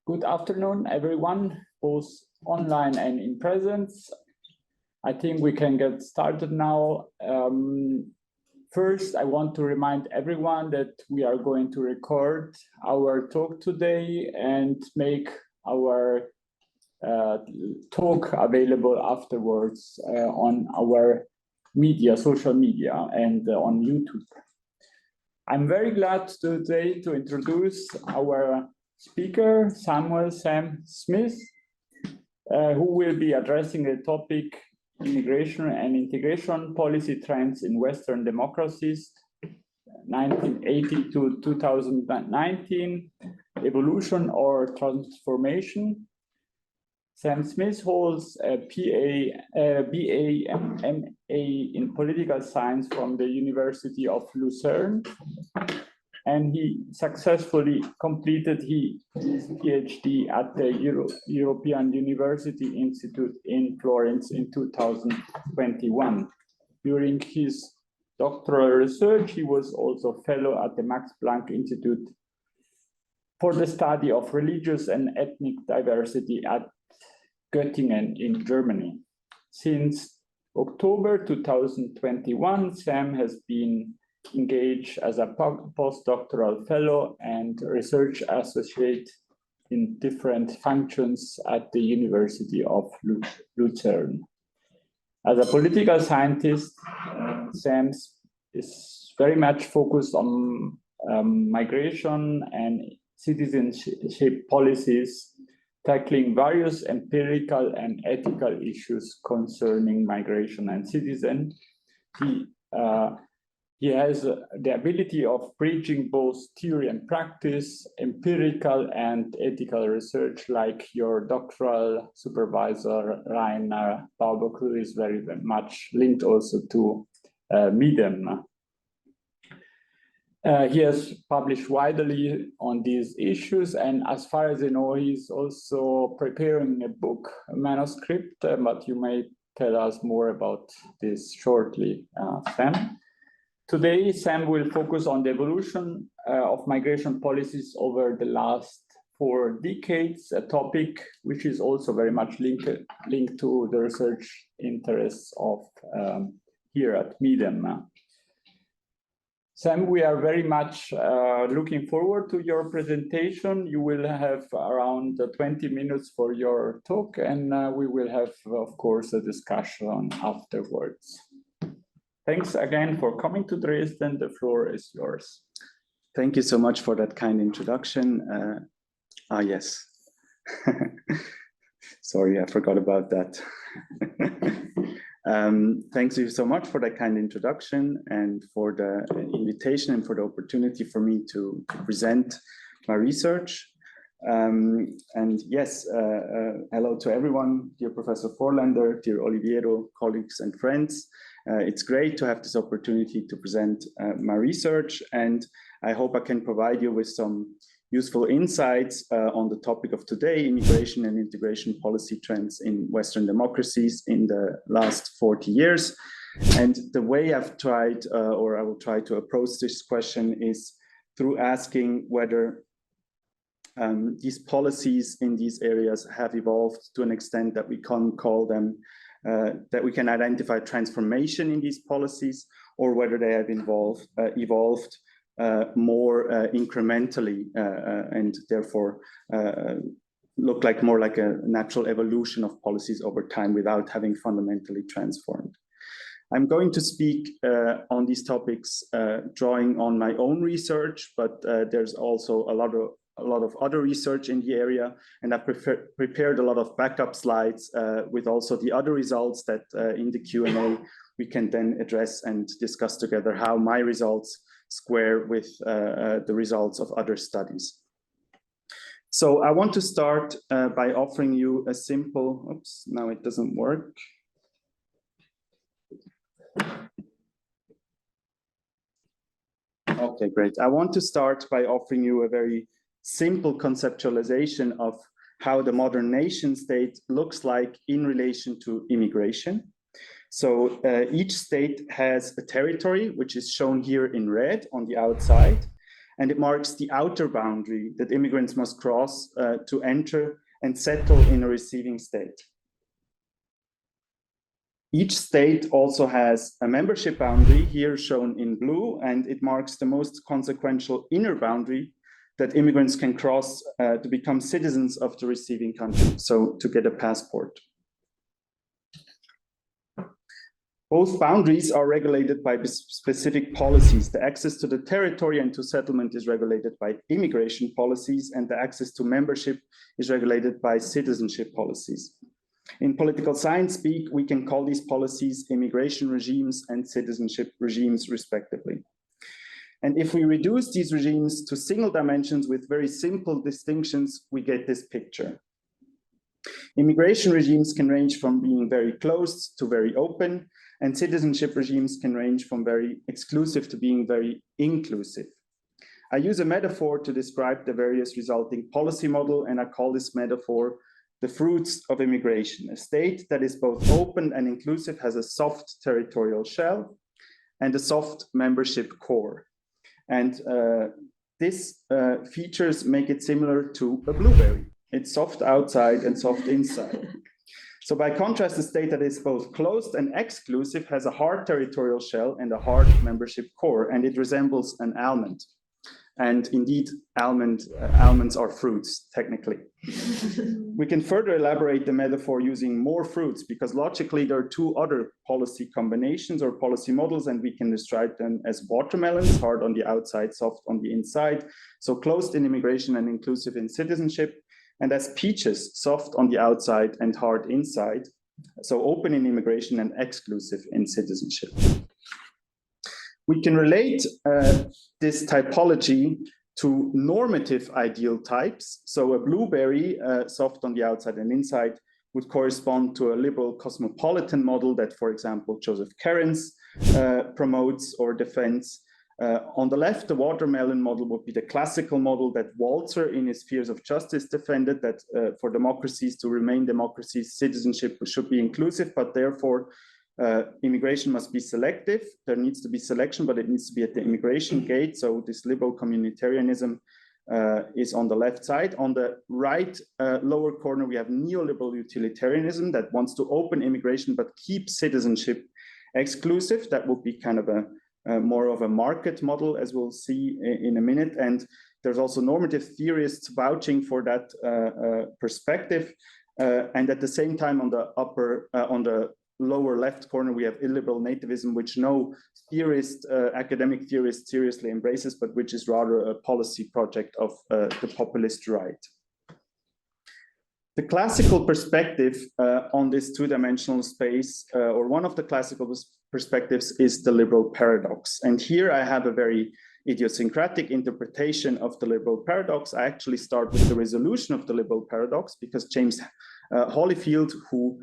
Good afternoon, everyone, both online and in presence. I think we can get started now. First, I want to remind everyone that we are going to record our talk today and make our talk available afterwards on our media, social media, and on YouTube. I'm very glad today to introduce our speaker, Sam Smith, who will be addressing the topic Immigration and Integration Policy Trends in Western Democracies, 1980 to 2019, Evolution or Transformation. Sam Smith holds a BA and MA in Political Science from the University of Lucerne, and he successfully completed his PhD at the European University Institute in Florence in 2021. During his doctoral research, he was also fellow at the Max Planck Institute for the study of religious and ethnic diversity at Göttingen in Germany. Since October 2021, Sam has been engaged as a postdoctoral fellow and research associate in different functions at the University of Lucerne. As a political scientist, Sam is very much focused on migration and citizenship policies, tackling various empirical and ethical issues concerning migration and citizenship. He has the ability of bridging both theory and practice, empirical and ethical research, like your doctoral supervisor, Rainer Baubock, who is very much linked also to MIDEM. He has published widely on these issues, and as far as I know, he's also preparing a book, a manuscript, but you may tell us more about this shortly, Sam. Today, Sam will focus on the evolution of migration policies over the last 4 decades, a topic which is also very much linked to the research interests of here at MIDEM. Sam, we are very much looking forward to your presentation. You will have around 20 minutes for your talk, and we will have, of course, a discussion afterwards. Thanks again for coming to Dresden. The floor is yours. Thank you so much for that kind introduction. Yes. Sorry, I forgot about that. Thanks you so much for that kind introduction and for the invitation and for the opportunity for me to present my research. And yes, hello to everyone, dear Professor Vorländer, dear Oliviero, colleagues and friends. It's great to have this opportunity to present my research, and I hope I can provide you with some useful insights on the topic of today, immigration and integration policy trends in Western democracies in the last 40 years. And the way I've tried, or I will try to approach this question, is through asking whether these policies in these areas have evolved to an extent that we can call them, that we can identify transformation in these policies, or whether they have evolved more incrementally and therefore look like more like a natural evolution of policies over time without having fundamentally transformed. I'm going to speak on these topics drawing on my own research, but there's also a lot of other research in the area, and I've prepared a lot of backup slides with also the other results that in the Q&A we can then address and discuss together how my results square with the results of other studies. So I want to start by offering you a simple, oops, now it doesn't work. Okay, great. I want to start by offering you a very simple conceptualization of how the modern nation state looks like in relation to immigration. So each state has a territory, which is shown here in red on the outside, and it marks the outer boundary that immigrants must cross to enter and settle in a receiving state. Each state also has a membership boundary, here shown in blue, and it marks the most consequential inner boundary that immigrants can cross to become citizens of the receiving country, so to get a passport. Both boundaries are regulated by specific policies. The access to the territory and to settlement is regulated by immigration policies, and the access to membership is regulated by citizenship policies. In political science speak, we can call these policies immigration regimes and citizenship regimes, respectively. And if we reduce these regimes to single dimensions with very simple distinctions, we get this picture. Immigration regimes can range from being very closed to very open, and citizenship regimes can range from very exclusive to being very inclusive. I use a metaphor to describe the various resulting policy model, and I call this metaphor the fruits of immigration. A state that is both open and inclusive has a soft territorial shell and a soft membership core. And these features make it similar to a blueberry. It's soft outside and soft inside. So by contrast, a state that is both closed and exclusive has a hard territorial shell and a hard membership core, and it resembles an almond. And indeed, almonds are fruits, technically. We can further elaborate the metaphor using more fruits, because logically there are two other policy combinations or policy models, and we can describe them as watermelons, hard on the outside, soft on the inside. So closed in immigration and inclusive in citizenship, and as peaches, soft on the outside and hard inside. So open in immigration and exclusive in citizenship. We can relate this typology to normative ideal types. So a blueberry, soft on the outside and inside, would correspond to a liberal cosmopolitan model that, for example, Joseph Kerens promotes or defends. On the left, the watermelon model would be the classical model that Walzer in his Spheres of Justice defended, that for democracies to remain democracies, citizenship should be inclusive, but therefore immigration must be selective. There needs to be selection, but it needs to be at the immigration gate. So this liberal communitarianism is on the left side. On the right lower corner, we have neoliberal utilitarianism that wants to open immigration, but keep citizenship exclusive. That would be kind of a more of a market model, as we'll see in a minute. And there's also normative theorists vouching for that perspective. And at the same time, on the lower left corner, we have illiberal nativism, which no theorist, academic theorist seriously embraces, but which is rather a policy project of the populist right. The classical perspective on this two-dimensional space, or one of the classical perspectives, is the liberal paradox. And here I have a very idiosyncratic interpretation of the liberal paradox. I actually start with the resolution of the liberal paradox, because James Holyfield, who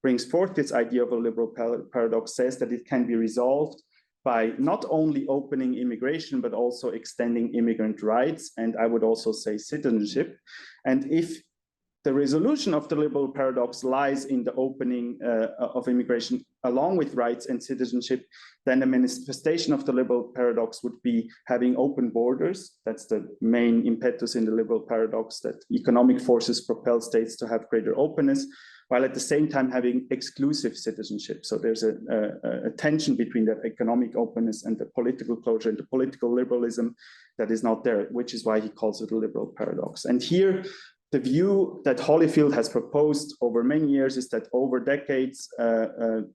brings forth this idea of a liberal paradox, says that it can be resolved by not only opening immigration, but also extending immigrant rights, and I would also say citizenship. And if the resolution of the liberal paradox lies in the opening of immigration along with rights and citizenship, then the manifestation of the liberal paradox would be having open borders. That's the main impetus in the liberal paradox, that economic forces propel states to have greater openness, while at the same time having exclusive citizenship. So there's a tension between that economic openness and the political closure and the political liberalism that is not there, which is why he calls it a liberal paradox. And here, the view that Holyfield has proposed over many years is that over decades,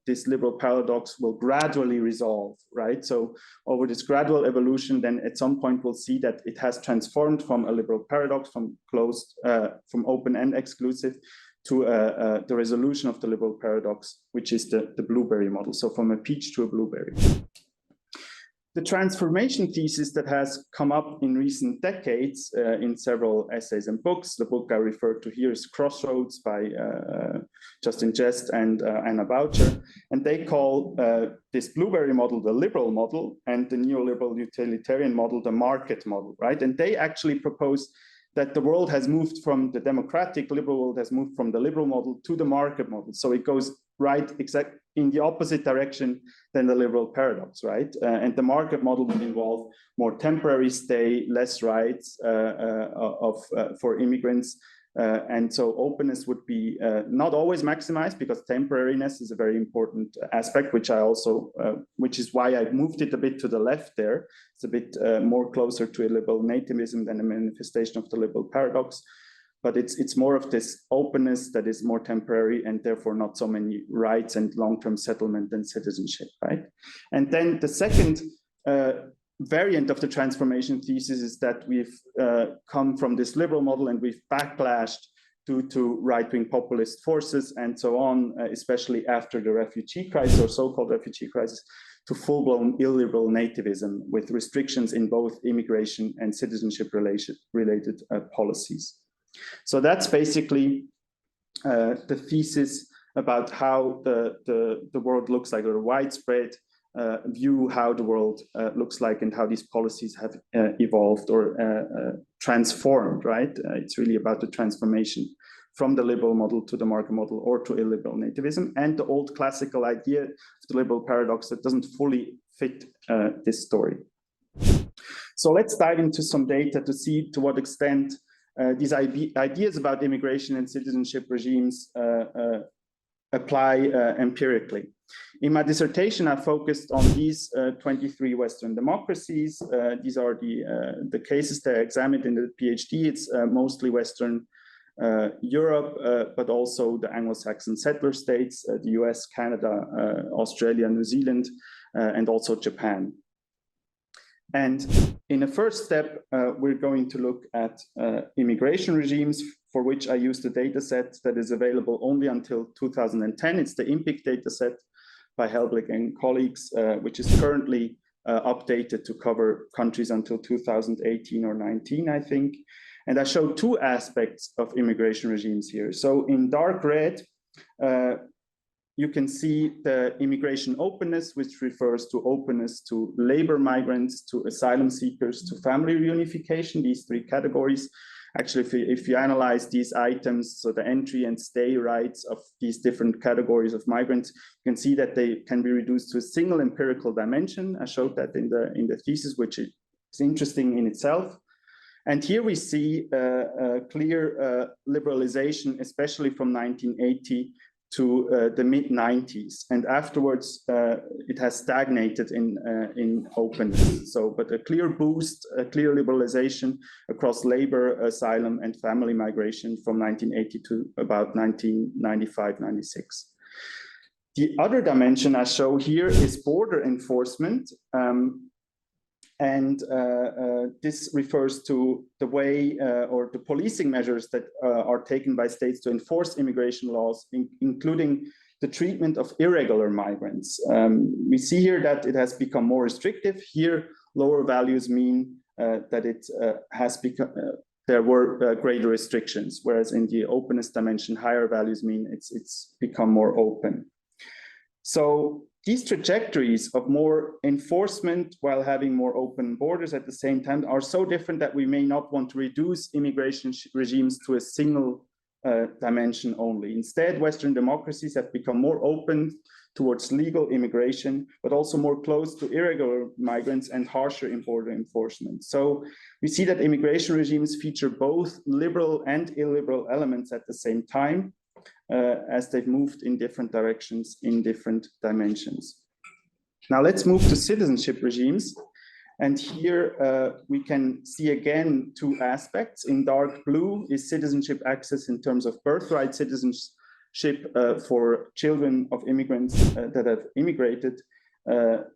this liberal paradox will gradually resolve, right? So over this gradual evolution, then at some point we'll see that it has transformed from a liberal paradox, from closed, from open and exclusive, to the resolution of the liberal paradox, which is the blueberry model. So from a peach to a blueberry. The transformation thesis that has come up in recent decades in several essays and books, the book I referred to here is Crossroads by Justin Jest and Anna Boucher, and they call this blueberry model the liberal model and the neoliberal utilitarian model the market model, right? And they actually propose that the world has moved from the democratic liberal world has moved from the liberal model to the market model. So it goes right in the opposite direction than the liberal paradox, right? And the market model would involve more temporary stay, less rights for immigrants. And so openness would be not always maximized, because temporariness is a very important aspect, which is why I moved it a bit to the left there. It's a bit more closer to illiberal nativism than a manifestation of the liberal paradox. But it's more of this openness that is more temporary, and therefore not so many rights and long-term settlement and citizenship, right? And then the second variant of the transformation thesis is that we've come from this liberal model and we've backlashed due to right-wing populist forces and so on, especially after the refugee crisis, or so-called refugee crisis, to full-blown illiberal nativism with restrictions in both immigration and citizenship related policies. So that's basically the thesis about how the world looks like, or a widespread view how the world looks like and how these policies have evolved or transformed, right? It's really about the transformation from the liberal model to the market model or to illiberal nativism, and the old classical idea of the liberal paradox that doesn't fully fit this story. So let's dive into some data to see to what extent these ideas about immigration and citizenship regimes apply empirically. In my dissertation, I focused on these 23 Western democracies. These are the cases that I examined in the PhD. It's mostly Western Europe, but also the Anglo-Saxon settler states, the US, Canada, Australia, New Zealand, and also Japan. And in a first step, we're going to look at immigration regimes, for which I used a data set that is available only until 2010. It's the IMPIC data set by Helblich and colleagues, which is currently updated to cover countries until 2018 or 19, I think. And I show two aspects of immigration regimes here. So in dark red, you can see the immigration openness, which refers to openness to labor migrants, to asylum seekers, to family reunification, these three categories. Actually, if you analyze these items, so the entry and stay rights of these different categories of migrants, you can see that they can be reduced to a single empirical dimension. I showed that in the thesis, which is interesting in itself. And here we see a clear liberalization, especially from 1980 to the mid-90s, and afterwards it has stagnated in openness. So, but a clear boost, a clear liberalization across labor, asylum, and family migration from 1980 to about 1995-96. The other dimension I show here is border enforcement. This refers to the way or the policing measures that are taken by states to enforce immigration laws, including the treatment of irregular migrants. We see here that it has become more restrictive. Here, lower values mean that it has become, there were greater restrictions, whereas in the openness dimension, higher values mean it's become more open. So these trajectories of more enforcement while having more open borders at the same time are so different that we may not want to reduce immigration regimes to a single dimension only. Instead, Western democracies have become more open towards legal immigration, but also more close to irregular migrants and harsher in border enforcement. So we see that immigration regimes feature both liberal and illiberal elements at the same time, as they've moved in different directions in different dimensions. Now let's move to citizenship regimes. And here we can see again two aspects. In dark blue is citizenship access in terms of birthright citizenship for children of immigrants that have immigrated,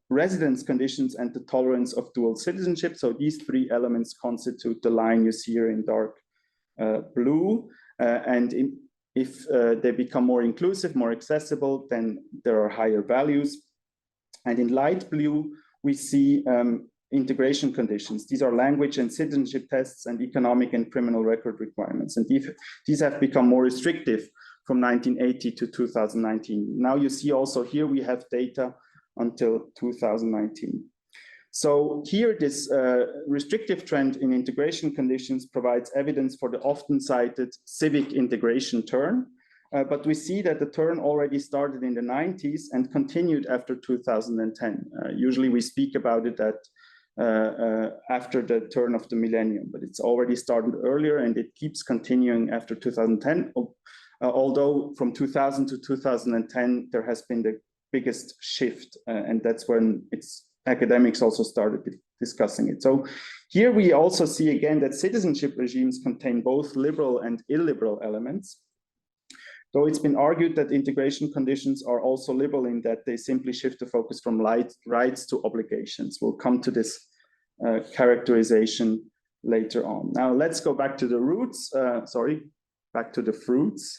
residence conditions, and the tolerance of dual citizenship. So these three elements constitute the line you see here in dark blue. If they become more inclusive, more accessible, then there are higher values. And in light blue, we see integration conditions. These are language and citizenship tests and economic and criminal record requirements. And these have become more restrictive from 1980 to 2019. Now you see also here we have data until 2019. So here, this restrictive trend in integration conditions provides evidence for the often cited civic integration turn. But we see that the turn already started in the 90s and continued after 2010. Usually we speak about it after the turn of the millennium, but it's already started earlier and it keeps continuing after 2010. Although from 2000 to 2010, there has been the biggest shift, and that's when academics also started discussing it. So here we also see again that citizenship regimes contain both liberal and illiberal elements. Though it's been argued that integration conditions are also liberal in that they simply shift the focus from rights to obligations. We'll come to this characterization later on. Now let's go back to the roots, back to the fruits,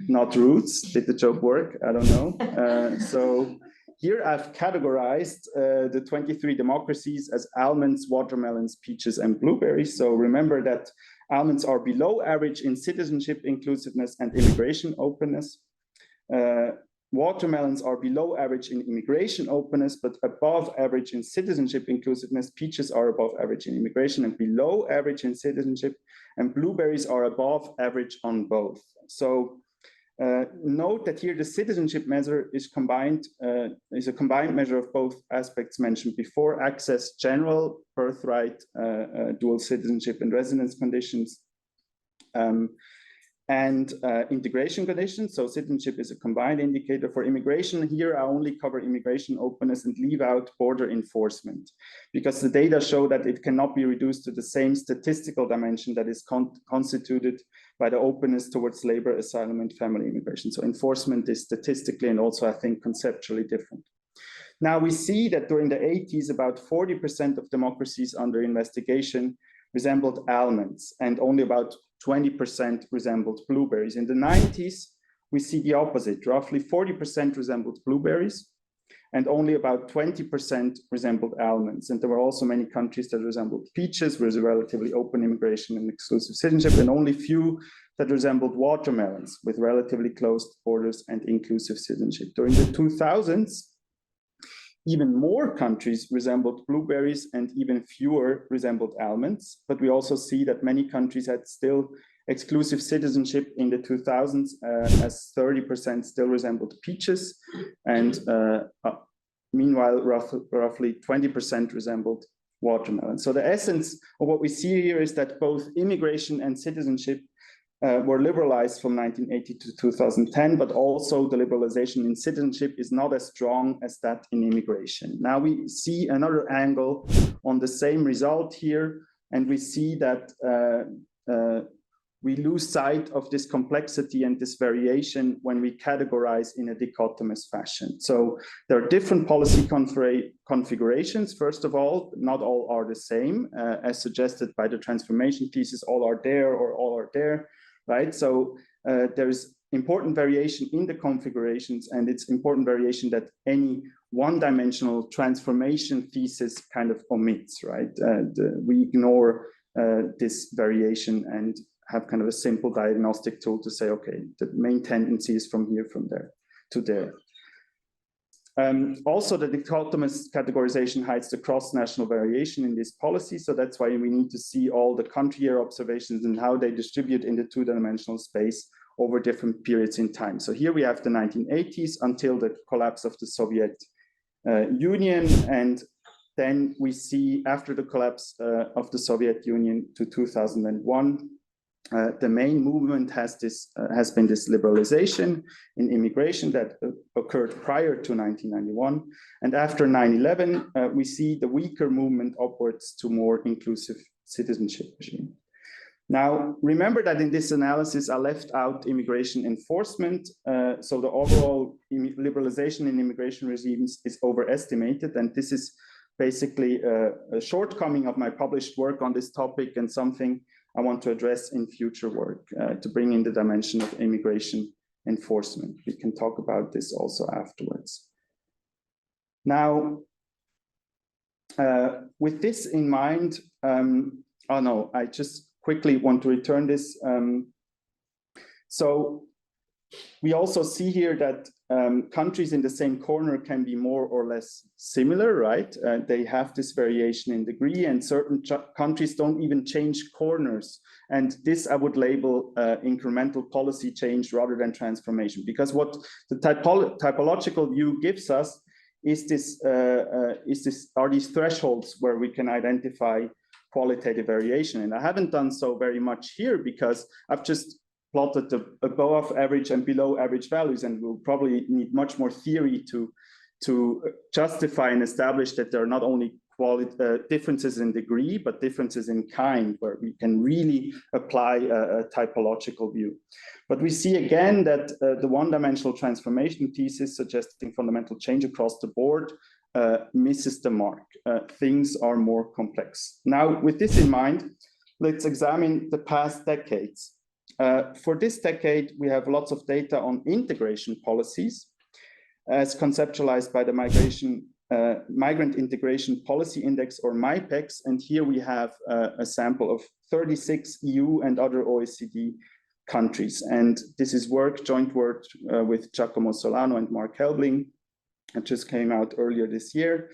not roots. Did the joke work? I don't know. So here I've categorized the 23 democracies as almonds, watermelons, peaches, and blueberries. So remember that almonds are below average in citizenship inclusiveness and immigration openness. Watermelons are below average in immigration openness, but above average in citizenship inclusiveness. Peaches are above average in immigration and below average in citizenship. And blueberries are above average on both. So note that here the citizenship measure is a combined measure of both aspects mentioned before: access, general, birthright, dual citizenship and residence conditions, and integration conditions. So citizenship is a combined indicator. For immigration, here I only cover immigration openness and leave out border enforcement, because the data show that it cannot be reduced to the same statistical dimension that is constituted by the openness towards labor, asylum, and family immigration. So enforcement is statistically and also, I think, conceptually different. Now we see that during the 80s, about 40% of democracies under investigation resembled almonds, and only about 20% resembled blueberries. In the 90s, we see the opposite. Roughly 40% resembled blueberries, and only about 20% resembled almonds. And there were also many countries that resembled peaches, with a relatively open immigration and exclusive citizenship, and only few that resembled watermelons, with relatively closed borders and inclusive citizenship. During the 2000s, even more countries resembled blueberries and even fewer resembled almonds. But we also see that many countries had still exclusive citizenship in the 2000s, as 30% still resembled peaches, and meanwhile, roughly 20% resembled watermelon. So the essence of what we see here is that both immigration and citizenship were liberalized from 1980 to 2010, but also the liberalization in citizenship is not as strong as that in immigration. Now we see another angle on the same result here, and we see that we lose sight of this complexity and this variation when we categorize in a dichotomous fashion. So there are different policy configurations. First of all, not all are the same, as suggested by the transformation thesis, all are there or all are there, right? So there's important variation in the configurations, and it's important variation that any one-dimensional transformation thesis kind of omits, right? We ignore this variation and have kind of a simple diagnostic tool to say, okay, the main tendency is from here, from there to there. Also, the dichotomous categorization hides the cross-national variation in this policy. So that's why we need to see all the country year observations and how they distribute in the two-dimensional space over different periods in time. So here we have the 1980s until the collapse of the Soviet Union. And then we see after the collapse of the Soviet Union to 2001, the main movement has been this liberalization in immigration that occurred prior to 1991. And after 9/11, we see the weaker movement upwards to more inclusive citizenship regime. Now, remember that in this analysis, I left out immigration enforcement. So the overall liberalization in immigration regimes is overestimated. And this is basically a shortcoming of my published work on this topic, and something I want to address in future work to bring in the dimension of immigration enforcement. We can talk about this also afterwards. Now, with this in mind, oh no, I just quickly want to return this. So We also see here that countries in the same corner can be more or less similar, right? They have this variation in degree, and certain countries don't even change corners. And this I would label incremental policy change rather than transformation, because what the typological view gives us is are these thresholds where we can identify qualitative variation. And I haven't done so very much here because I've just plotted the above average and below average values, and we'll probably need much more theory to justify and establish that there are not only differences in degree, but differences in kind, where we can really apply a typological view. But we see again that the one-dimensional transformation thesis suggesting fundamental change across the board misses the mark. Things are more complex. Now, with this in mind, let's examine the past decades. For this decade, we have lots of data on integration policies as conceptualized by the Migrant Integration Policy Index, or Mypex. And here we have a sample of 36 EU and other OECD countries. And this is joint work with Giacomo Solano and Mark Helbling. It just came out earlier this year.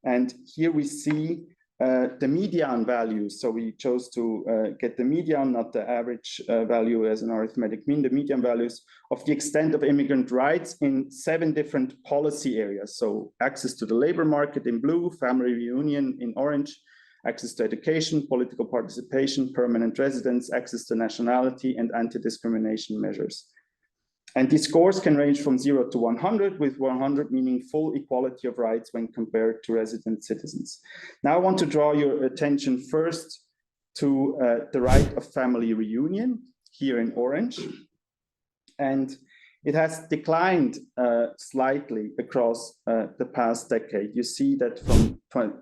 And here we see the median values. So we chose to get the median, not the average value as an arithmetic mean, the median values of the extent of immigrant rights in 7 different policy areas. So access to the labor market in blue, family reunion in orange, access to education, political participation, permanent residence, access to nationality, and anti-discrimination measures. And these scores can range from 0 to 100, with 100 meaning full equality of rights when compared to resident citizens. Now I want to draw your attention first to the right of family reunion, here in orange. And it has declined slightly across the past decade. You see that from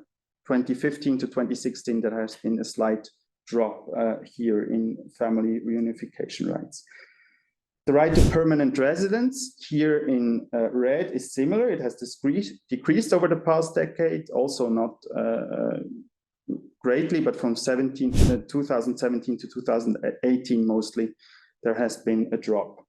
2015 to 2016, there has been a slight drop here in family reunification rights. The right to permanent residence, here in red, is similar. It has decreased over the past decade, also not greatly, but from 2017 to 2018 mostly, there has been a drop.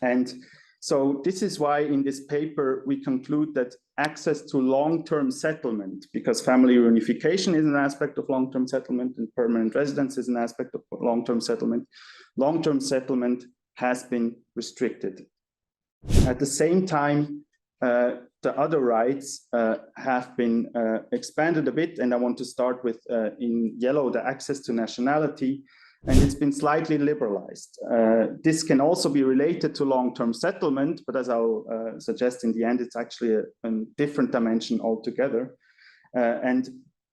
And so this is why in this paper we conclude that access to long-term settlement, because family reunification is an aspect of long-term settlement and permanent residence is an aspect of long-term settlement has been restricted. At the same time, the other rights have been expanded a bit, and I want to start with, in yellow, the access to nationality, and it's been slightly liberalized. This can also be related to long-term settlement, but as I'll suggest in the end, it's actually a different dimension altogether. And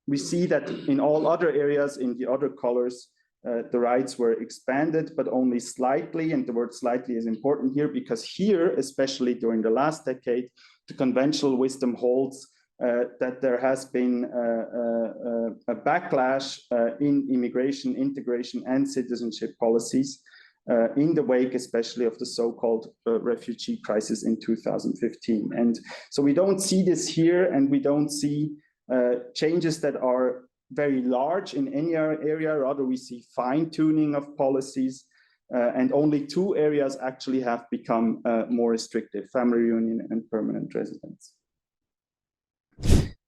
we see that in all other areas, in the other colors, the rights were expanded, but only slightly, and the word slightly is important here because here, especially during the last decade, the conventional wisdom holds that there has been a backlash in immigration, integration, and citizenship policies in the wake, especially of the so-called refugee crisis in 2015. And so we don't see this here, and we don't see changes that are very large in any area. Rather, we see fine-tuning of policies, and only 2 areas actually have become more restrictive: family reunion and permanent residence.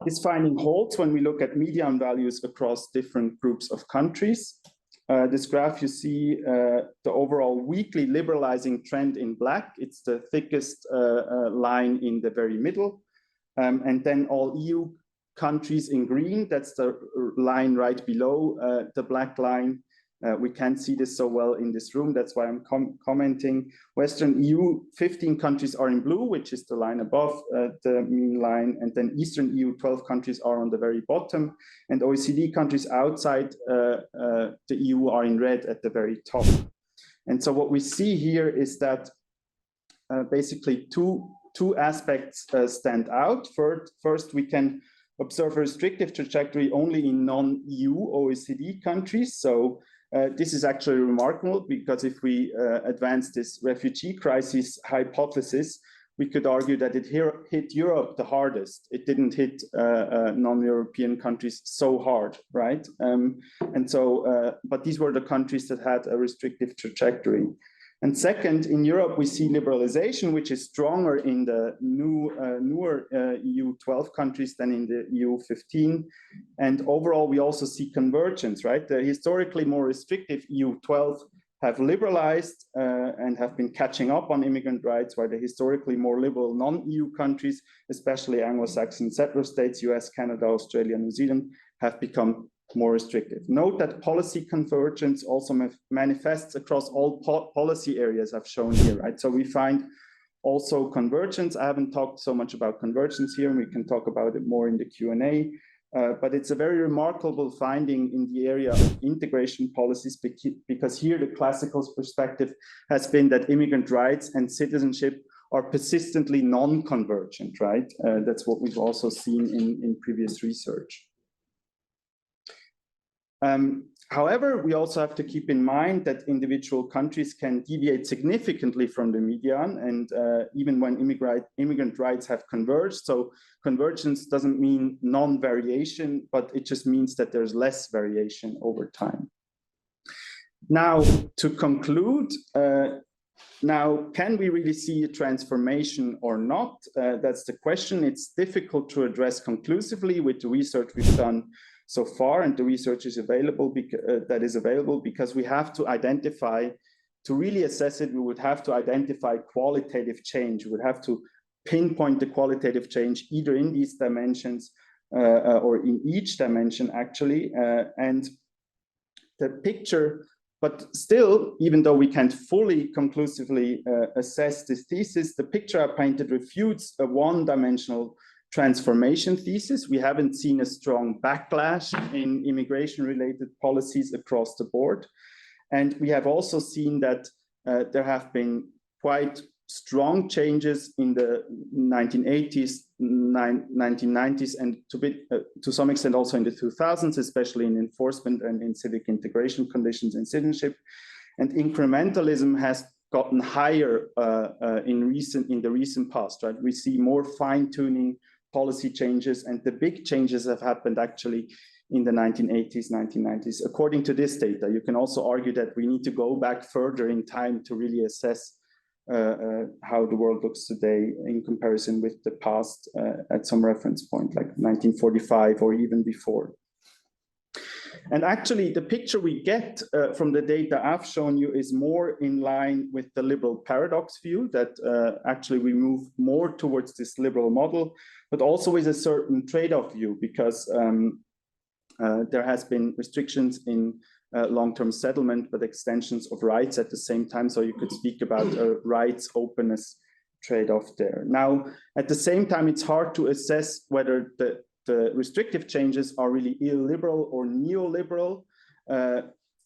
This finding holds when we look at median values across different groups of countries. This graph, you see the overall weekly liberalizing trend in black. It's the thickest line in the very middle. And then all EU countries in green, that's the line right below the black line. We can't see this so well in this room, that's why I'm commenting. Western EU, 15 countries are in blue, which is the line above the mean line, and then Eastern EU, 12 countries are on the very bottom, and OECD countries outside the EU are in red at the very top. And so what we see here is that basically two aspects stand out. First, we can observe a restrictive trajectory only in non-EU OECD countries. So this is actually remarkable, because if we advance this refugee crisis hypothesis, we could argue that it hit Europe the hardest. It didn't hit non-European countries so hard, right? And so, but these were the countries that had a restrictive trajectory. And second, in Europe, we see liberalization, which is stronger in the newer EU 12 countries than in the EU 15. And overall, we also see convergence, right? The historically more restrictive EU 12 have liberalized and have been catching up on immigrant rights, while the historically more liberal non-EU countries, especially Anglo-Saxon settler states, US, Canada, Australia, New Zealand, have become more restrictive. Note that policy convergence also manifests across all policy areas I've shown here, right? So we find also convergence. I haven't talked so much about convergence here, and we can talk about it more in the Q&A. But it's a very remarkable finding in the area of integration policies, because here the classical perspective has been that immigrant rights and citizenship are persistently non-convergent, right? That's what we've also seen in previous research. However, we also have to keep in mind that individual countries can deviate significantly from the median, and even when immigrant rights have converged. So convergence doesn't mean non-variation, but it just means that there's less variation over time. Now, to conclude, now, can we really see a transformation or not? That's the question. It's difficult to address conclusively with the research we've done so far, and the research is available because we have to identify, to really assess it, we would have to identify qualitative change. We would have to pinpoint the qualitative change either in these dimensions or in each dimension, actually. And the picture, but still, even though we can't fully conclusively assess this thesis, the picture I painted refutes a one-dimensional transformation thesis. We haven't seen a strong backlash in immigration-related policies across the board. And we have also seen that there have been quite strong changes in the 1980s, 1990s, and to some extent also in the 2000s, especially in enforcement and in civic integration conditions and citizenship. And incrementalism has gotten higher in the recent past, right? We see more fine-tuning policy changes, and the big changes have happened actually in the 1980s, 1990s. According to this data, you can also argue that we need to go back further in time to really assess how the world looks today in comparison with the past at some reference point, like 1945 or even before. And actually, the picture we get from the data I've shown you is more in line with the liberal paradox view, that actually we move more towards this liberal model, but also with a certain trade-off view, because there has been restrictions in long-term settlement, but extensions of rights at the same time. So you could speak about a rights openness trade-off there. Now, at the same time, it's hard to assess whether the restrictive changes are really illiberal or neoliberal.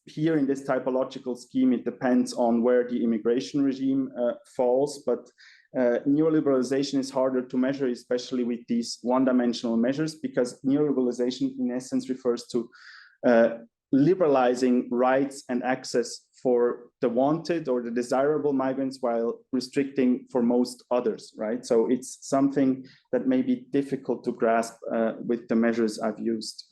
Here in this typological scheme, it depends on where the immigration regime falls, but neoliberalization is harder to measure, especially with these one-dimensional measures, because neoliberalization in essence refers to liberalizing rights and access for the wanted or the desirable migrants while restricting for most others, right? So it's something that may be difficult to grasp with the measures I've used.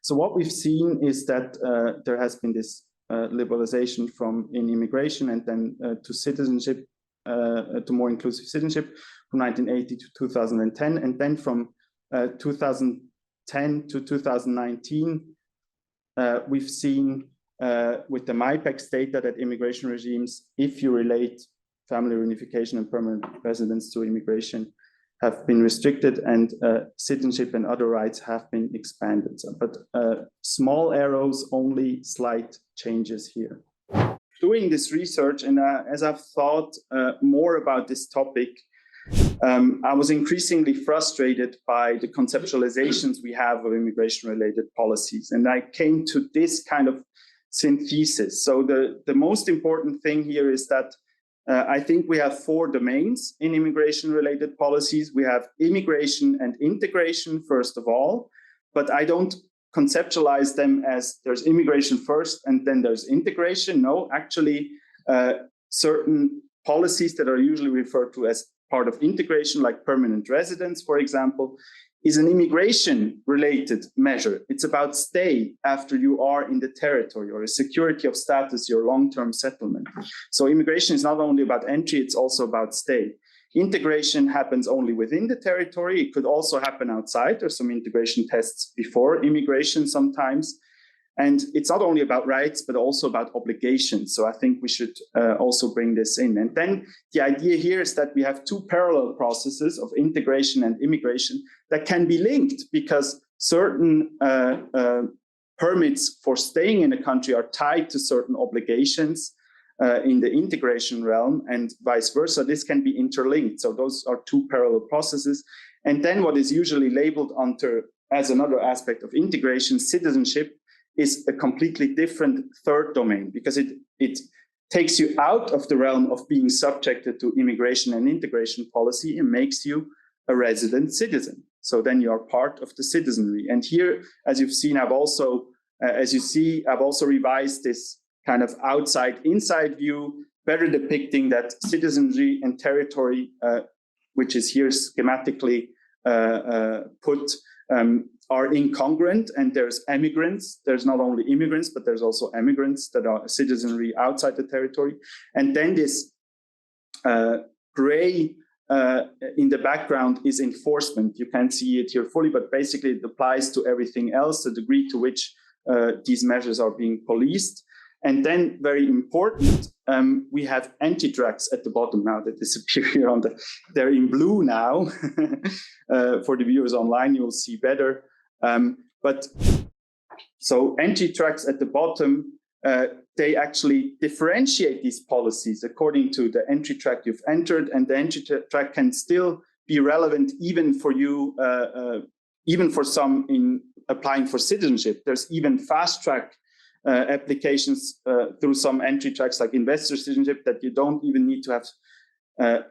So what we've seen is that there has been this liberalization in immigration and then to citizenship, to more inclusive citizenship from 1980 to 2010. And then from 2010 to 2019, we've seen with the Mypex data that immigration regimes, if you relate family reunification and permanent residence to immigration, have been restricted, and citizenship and other rights have been expanded. But small arrows, only slight changes here. Doing this research, and as I've thought more about this topic, I was increasingly frustrated by the conceptualizations we have of immigration-related policies. And I came to this kind of synthesis. So the most important thing here is that I think we have four domains in immigration-related policies. We have immigration and integration, first of all, but I don't conceptualize them as there's immigration first and then there's integration. No, actually, certain policies that are usually referred to as part of integration, like permanent residence, for example, is an immigration-related measure. It's about stay after you are in the territory, or a security of status, your long-term settlement. So immigration is not only about entry, it's also about stay. Integration happens only within the territory. It could also happen outside. There's some integration tests before immigration sometimes. And it's not only about rights, but also about obligations. So I think we should also bring this in. And then the idea here is that we have two parallel processes of integration and immigration that can be linked, because certain permits for staying in a country are tied to certain obligations in the integration realm, and vice versa. This can be interlinked. So those are two parallel processes. And then what is usually labeled under as another aspect of integration, citizenship, is a completely different third domain, because it takes you out of the realm of being subjected to immigration and integration policy and makes you a resident citizen. So then you are part of the citizenry. And here, as you've seen, I've also revised this kind of outside-inside view, better depicting that citizenry and territory, which is here schematically put, are incongruent, and there's emigrants. There's not only immigrants, but there's also emigrants that are citizenry outside the territory. And then this gray in the background is enforcement. You can't see it here fully, but basically it applies to everything else, the degree to which these measures are being policed. And then, very important, we have anti-tracks at the bottom now that disappear here on the, they're in blue now. For the viewers online, you will see better. But so anti-tracks at the bottom, they actually differentiate these policies according to the entry track you've entered, and the entry track can still be relevant even for you, even for some in applying for citizenship. There's even fast track applications through some entry tracks like investor citizenship that you don't even need to have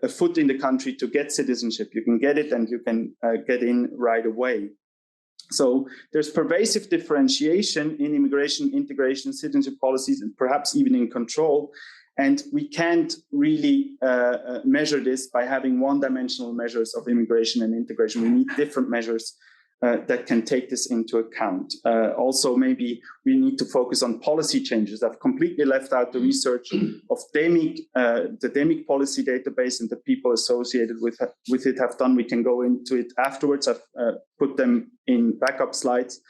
a foot in the country to get citizenship. You can get it and you can get in right away. So there's pervasive differentiation in immigration, integration, citizenship policies, and perhaps even in control. And we can't really measure this by having one-dimensional measures of immigration and integration. We need different measures that can take this into account. Also, maybe we need to focus on policy changes. I've completely left out the research of DEMIC, the DEMIC policy database, and the people associated with it have done. We can go into it afterwards. I've put them in backup slides,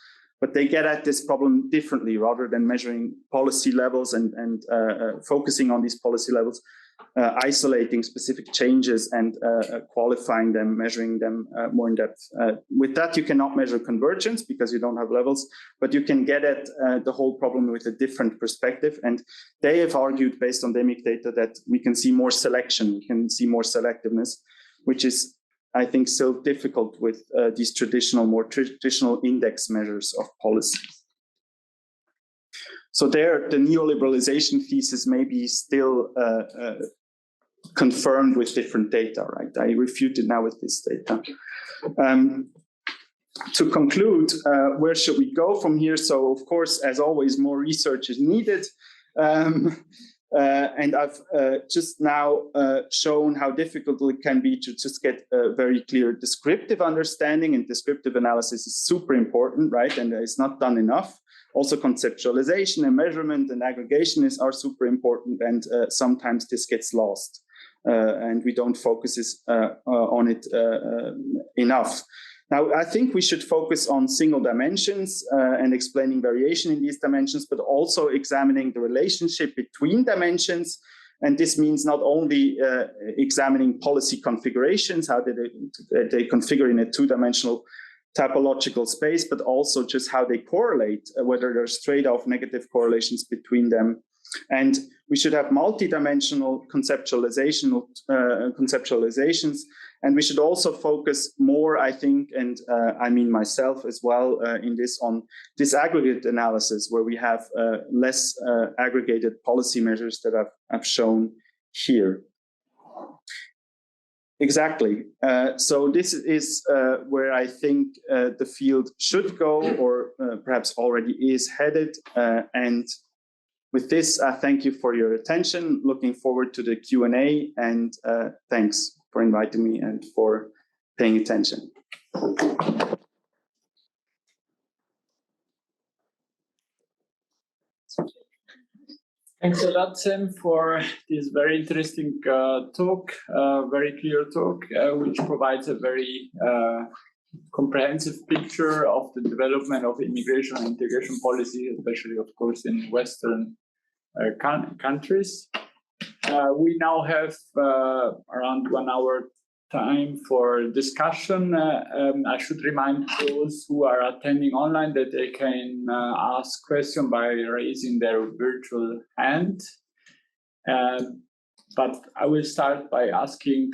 but they get at this problem differently. Rather than measuring policy levels and focusing on these policy levels, isolating specific changes and qualifying them, measuring them more in depth. With that, you cannot measure convergence because you don't have levels, but you can get at the whole problem with a different perspective. And they have argued, based on DEMIC data, that we can see more selection, we can see more selectiveness, which is, I think, still difficult with these more traditional index measures of policies. So there, the neoliberalization thesis may be still confirmed with different data, right? I refute it now with this data. To conclude, where should we go from here? So, of course, as always, more research is needed. And I've just now shown how difficult it can be to just get a very clear descriptive understanding, and descriptive analysis is super important, right? And it's not done enough. Also, conceptualization and measurement and aggregation are super important, and sometimes this gets lost, and we don't focus on it enough. Now, I think we should focus on single dimensions and explaining variation in these dimensions, but also examining the relationship between dimensions. And this means not only examining policy configurations, how they configure in a two-dimensional typological space, but also just how they correlate, whether there's trade-off negative correlations between them. And we should have multi-dimensional conceptualizations. And we should also focus more, I think, and I mean myself as well, in this on disaggregate analysis, where we have less aggregated policy measures that I've shown here. Exactly. So this is where I think the field should go, or perhaps already is headed. And with this, I thank you for your attention. Looking forward to the Q&A, and thanks for inviting me and for paying attention. Thanks a lot, Sam, for this very interesting talk, very clear talk, which provides a very comprehensive picture of the development of immigration and integration policy, especially, of course, in Western countries. We now have around 1 hour time for discussion. I should remind those who are attending online that they can ask questions by raising their virtual hand. But I will start by asking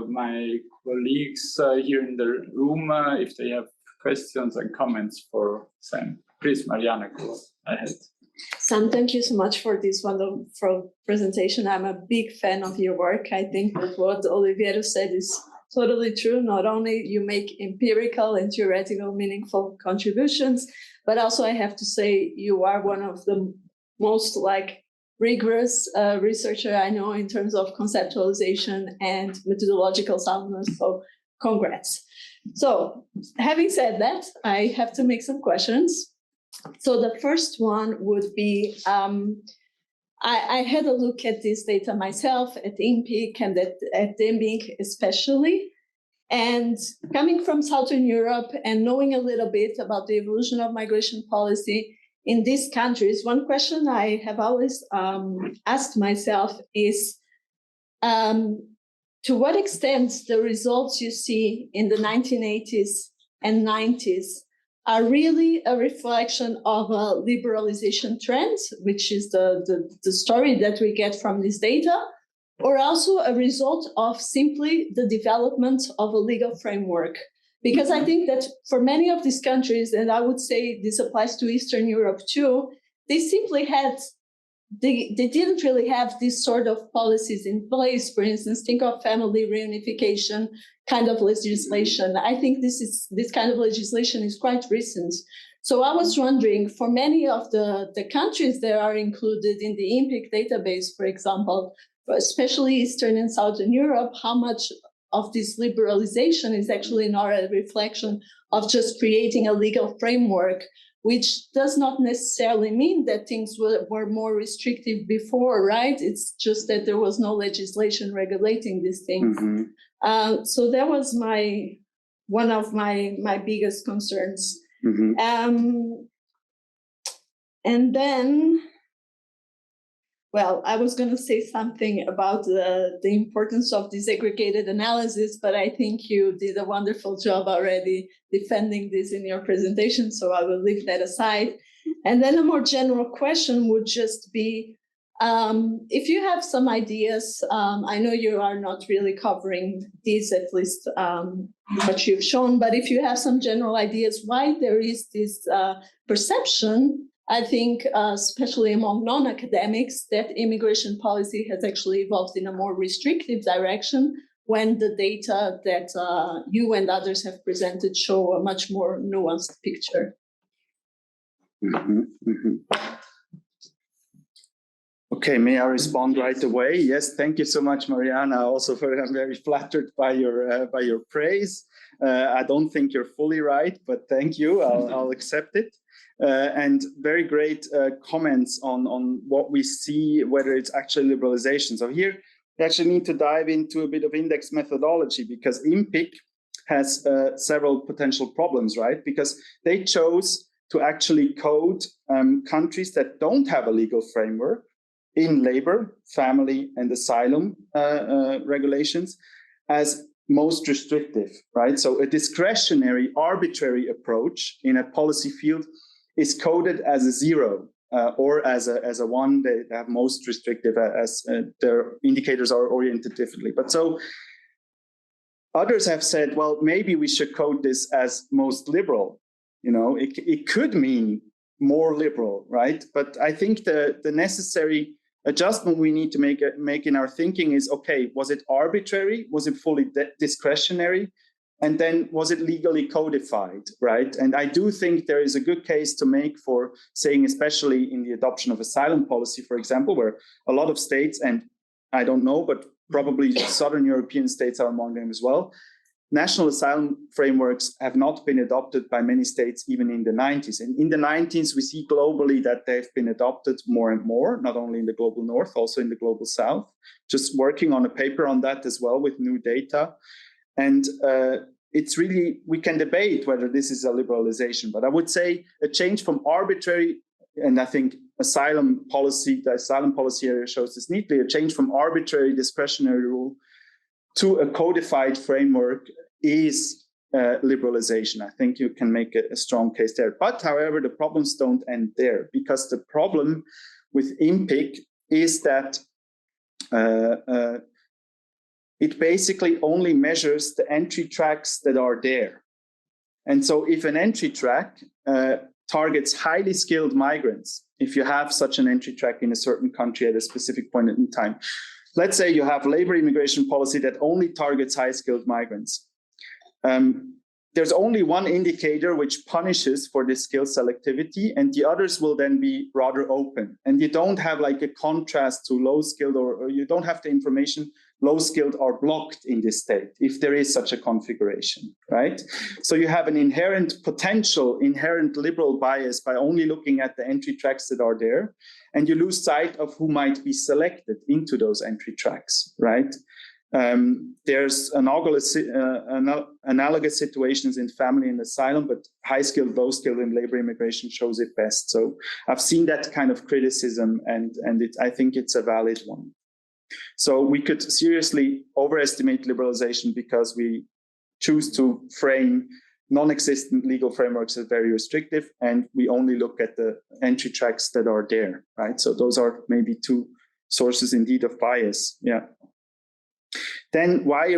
my colleagues here in the room if they have questions and comments for Sam. Please, Mariana, go ahead. Sam, thank you so much for this wonderful presentation. I'm a big fan of your work. I think that what Oliviero said is totally true. Not only you make empirical and theoretical meaningful contributions, but also I have to say you are one of the most rigorous researcher I know in terms of conceptualization and methodological soundness. So congrats. So having said that, I have to make some questions. So the first one would be, I had a look at this data myself at IMPIC and at DEMBIC especially. And coming from Southern Europe and knowing a little bit about the evolution of migration policy in these countries, one question I have always asked myself is, to what extent the results you see in the 1980s and 90s are really a reflection of a liberalization trend, which is the story that we get from this data, or also a result of simply the development of a legal framework. Because I think that for many of these countries, and I would say this applies to Eastern Europe too, they simply they didn't really have these sort of policies in place. For instance, think of family reunification kind of legislation. I think this kind of legislation is quite recent. So I was wondering, for many of the countries that are included in the IMPIC database, for example, especially Eastern and Southern Europe, how much of this liberalization is actually not a reflection of just creating a legal framework, which does not necessarily mean that things were more restrictive before, right? It's just that there was no legislation regulating these things. Mm-hmm. So that was one of my biggest concerns. Mm-hmm. And then, well, I was going to say something about the importance of disaggregated analysis, but I think you did a wonderful job already defending this in your presentation, so I will leave that aside. And then a more general question would just be, if you have some ideas, I know you are not really covering these, at least what you've shown, but if you have some general ideas why there is this perception, I think, especially among non-academics, that immigration policy has actually evolved in a more restrictive direction when the data that you and others have presented show a much more nuanced picture. Mm-hmm, mm-hmm. Okay, may I respond right away? Yes, thank you so much, Mariana. Also, I'm very flattered by your praise. I don't think you're fully right, but thank you. I'll accept it. And very great comments on what we see, whether it's actually liberalization. So here, we actually need to dive into a bit of index methodology, because IMPIC has several potential problems, right? Because they chose to actually code countries that don't have a legal framework in labor, family, and asylum regulations as most restrictive, right? So a discretionary, arbitrary approach in a policy field is coded as a 0 or as a 1. They have most restrictive, as their indicators are oriented differently. But so others have said, well, maybe we should code this as most liberal. You know, it could mean more liberal, right? But I think the necessary adjustment we need to make in our thinking is, okay, was it arbitrary? Was it fully discretionary? And then was it legally codified, right? And I do think there is a good case to make for saying, especially in the adoption of asylum policy, for example, where a lot of states, and I don't know, but probably Southern European states are among them as well, national asylum frameworks have not been adopted by many states even in the 90s. And in the 90s, we see globally that they've been adopted more and more, not only in the global north, also in the global south. Just working on a paper on that as well with new data. And it's really, we can debate whether this is a liberalization, but I would say a change from arbitrary, and I think the asylum policy area shows this neatly, a change from arbitrary discretionary rule to a codified framework is liberalization. I think you can make a strong case there. But however, the problems don't end there, because the problem with IMPIC is that it basically only measures the entry tracks that are there. And so if an entry track targets highly skilled migrants, if you have such an entry track in a certain country at a specific point in time, let's say you have labor immigration policy that only targets high skilled migrants. There's only one indicator which punishes for this skill selectivity, and the others will then be rather open. And you don't have like a contrast to low skilled, or you don't have the information low skilled are blocked in this state if there is such a configuration, right? So you have an inherent liberal bias by only looking at the entry tracks that are there, and you lose sight of who might be selected into those entry tracks, right? There's analogous situations in family and asylum, but high skilled, low skilled in labor immigration shows it best. So I've seen that kind of criticism, and I think it's a valid one. So we could seriously overestimate liberalization because we choose to frame non-existent legal frameworks as very restrictive, and we only look at the entry tracks that are there, right? So those are maybe two sources indeed of bias, yeah. Then why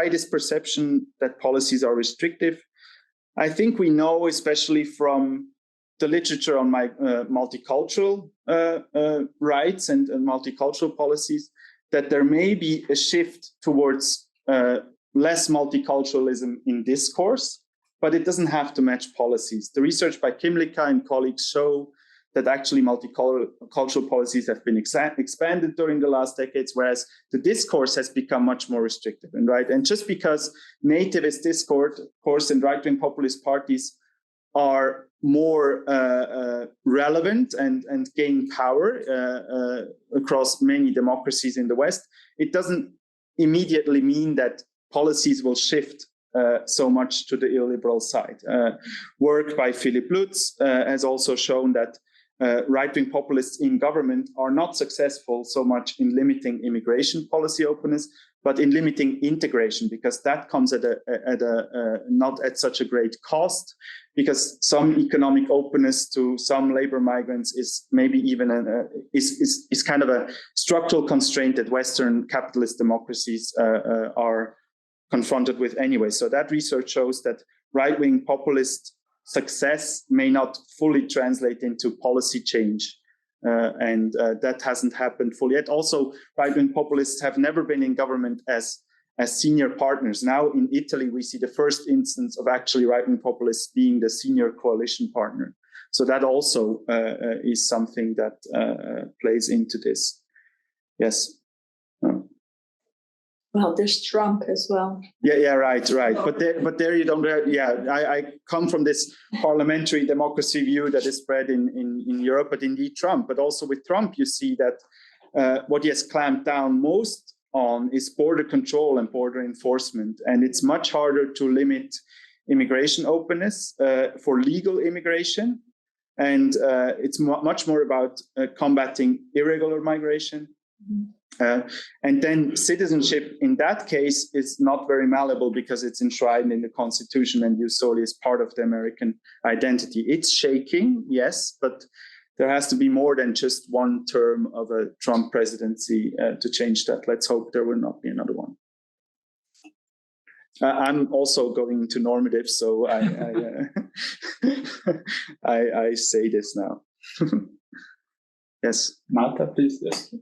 this perception that policies are restrictive? I think we know, especially from the literature on multicultural rights and multicultural policies, that there may be a shift towards less multiculturalism in discourse, but it doesn't have to match policies. The research by Kimlicka and colleagues show that actually multicultural policies have been expanded during the last decades, whereas the discourse has become much more restrictive. And right, and just because nativist discourse and right-wing populist parties are more relevant and gain power across many democracies in the West, it doesn't immediately mean that policies will shift so much to the illiberal side. Work by Philip Lutz has also shown that right-wing populists in government are not successful so much in limiting immigration policy openness, but in limiting integration, because that comes at not at such a great cost, because some economic openness to some labor migrants is maybe even is kind of a structural constraint that Western capitalist democracies are confronted with anyway. So that research shows that right-wing populist success may not fully translate into policy change. And that hasn't happened fully yet. Also, right-wing populists have never been in government as senior partners. Now in Italy, we see the first instance of actually right-wing populists being the senior coalition partner. So that also is something that plays into this. Yes. Well, there's Trump as well. Yeah, right. But there you don't. I come from this parliamentary democracy view that is spread in Europe, but indeed Trump. But also with Trump, you see that what he has clamped down most on is border control and border enforcement, and it's much harder to limit immigration openness for legal immigration, and it's much more about combating irregular migration. Mm-hmm. And then citizenship in that case is not very malleable because it's enshrined in the Constitution and jus soli is part of the American identity. It's shaking, yes, but there has to be more than just one term of a Trump presidency to change that. Let's hope there will not be another one. I'm also going into normative, so I say this now. Yes, Marta, please. Yes.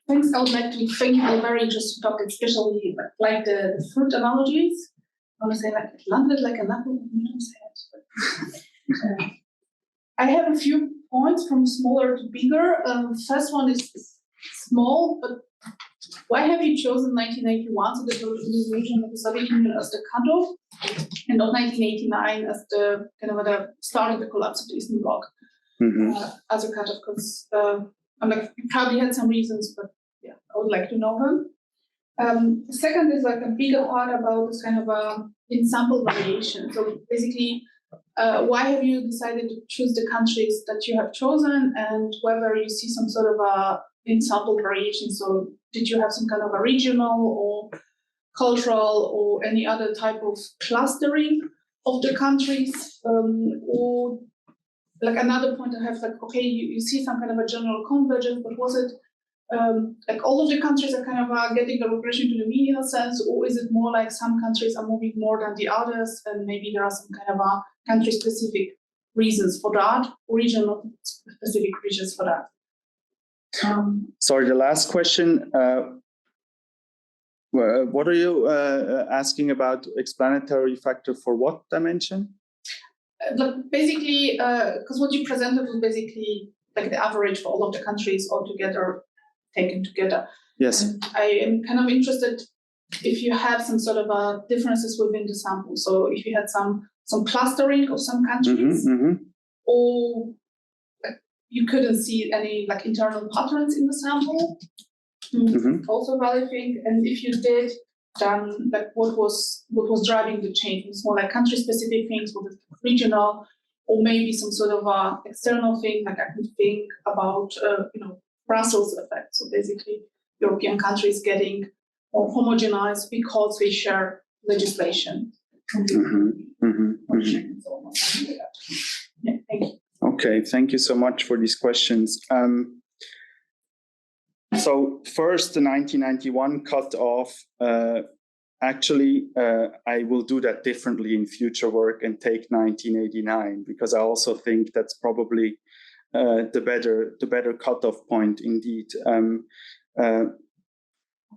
Thanks. I would like to thank you for very interesting talk, especially like the fruit analogies. I want to say like it landed like an apple on Newton's head. I have a few points from smaller to bigger. First one is small, but why have you chosen 1981, so the Liberalization of the Soviet Union, as the cutoff, and not 1989 as the kind of the start of the collapse of the Eastern Bloc as a cutoff? Because I'm like, you probably had some reasons, but yeah, I would like to know them. The second is like a bigger part about this kind of in-sample variation. So basically, why have you decided to choose the countries that you have chosen, and whether you see some sort of a in-sample variation? So did you have some kind of a regional or cultural or any other type of clustering of the countries? Or like another point I have, like, okay, you see some kind of a general convergence, but was it like all of the countries are kind of getting a regression to the mean in a sense, or is it more like some countries are moving more than the others, and maybe there are some kind of country-specific reasons for that, or regional-specific reasons for that? Sorry, the last question. What are you asking about? Explanatory factor for what dimension? Basically, because what you presented was basically like the average for all of the countries altogether, taken together. Yes. And I am kind of interested if you have some sort of differences within the sample. So if you had some clustering of some countries, or you couldn't see any like internal patterns in the sample, also a valid thing. And if you did, then like what was driving the change? It was more like country-specific things, was it regional, or maybe some sort of external thing? Like I can think about Brussels effect. So basically, European countries getting more homogenized because they share legislation. Yeah, thank you. Okay, thank you so much for these questions. So first, the 1991 cutoff. Actually, I will do that differently in future work and take 1989, because I also think that's probably the better cutoff point indeed.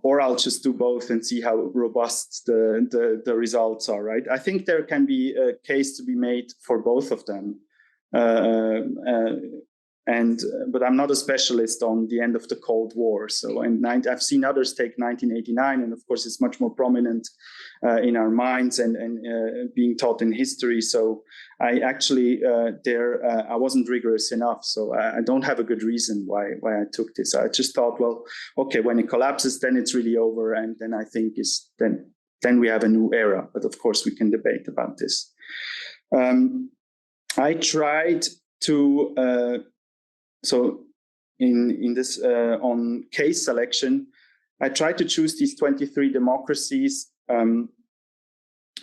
Or I'll just do both and see how robust the results are, right? I think there can be a case to be made for both of them. But I'm not a specialist on the end of the Cold War. So I've seen others take 1989, and of course it's much more prominent in our minds and being taught in history. So I actually I wasn't rigorous enough. So I don't have a good reason why I took this. I just thought, well, okay, when it collapses, then it's really over, and then I think then we have a new era. But of course we can debate about this. I tried to. So in this on case selection, I tried to choose these 23 democracies.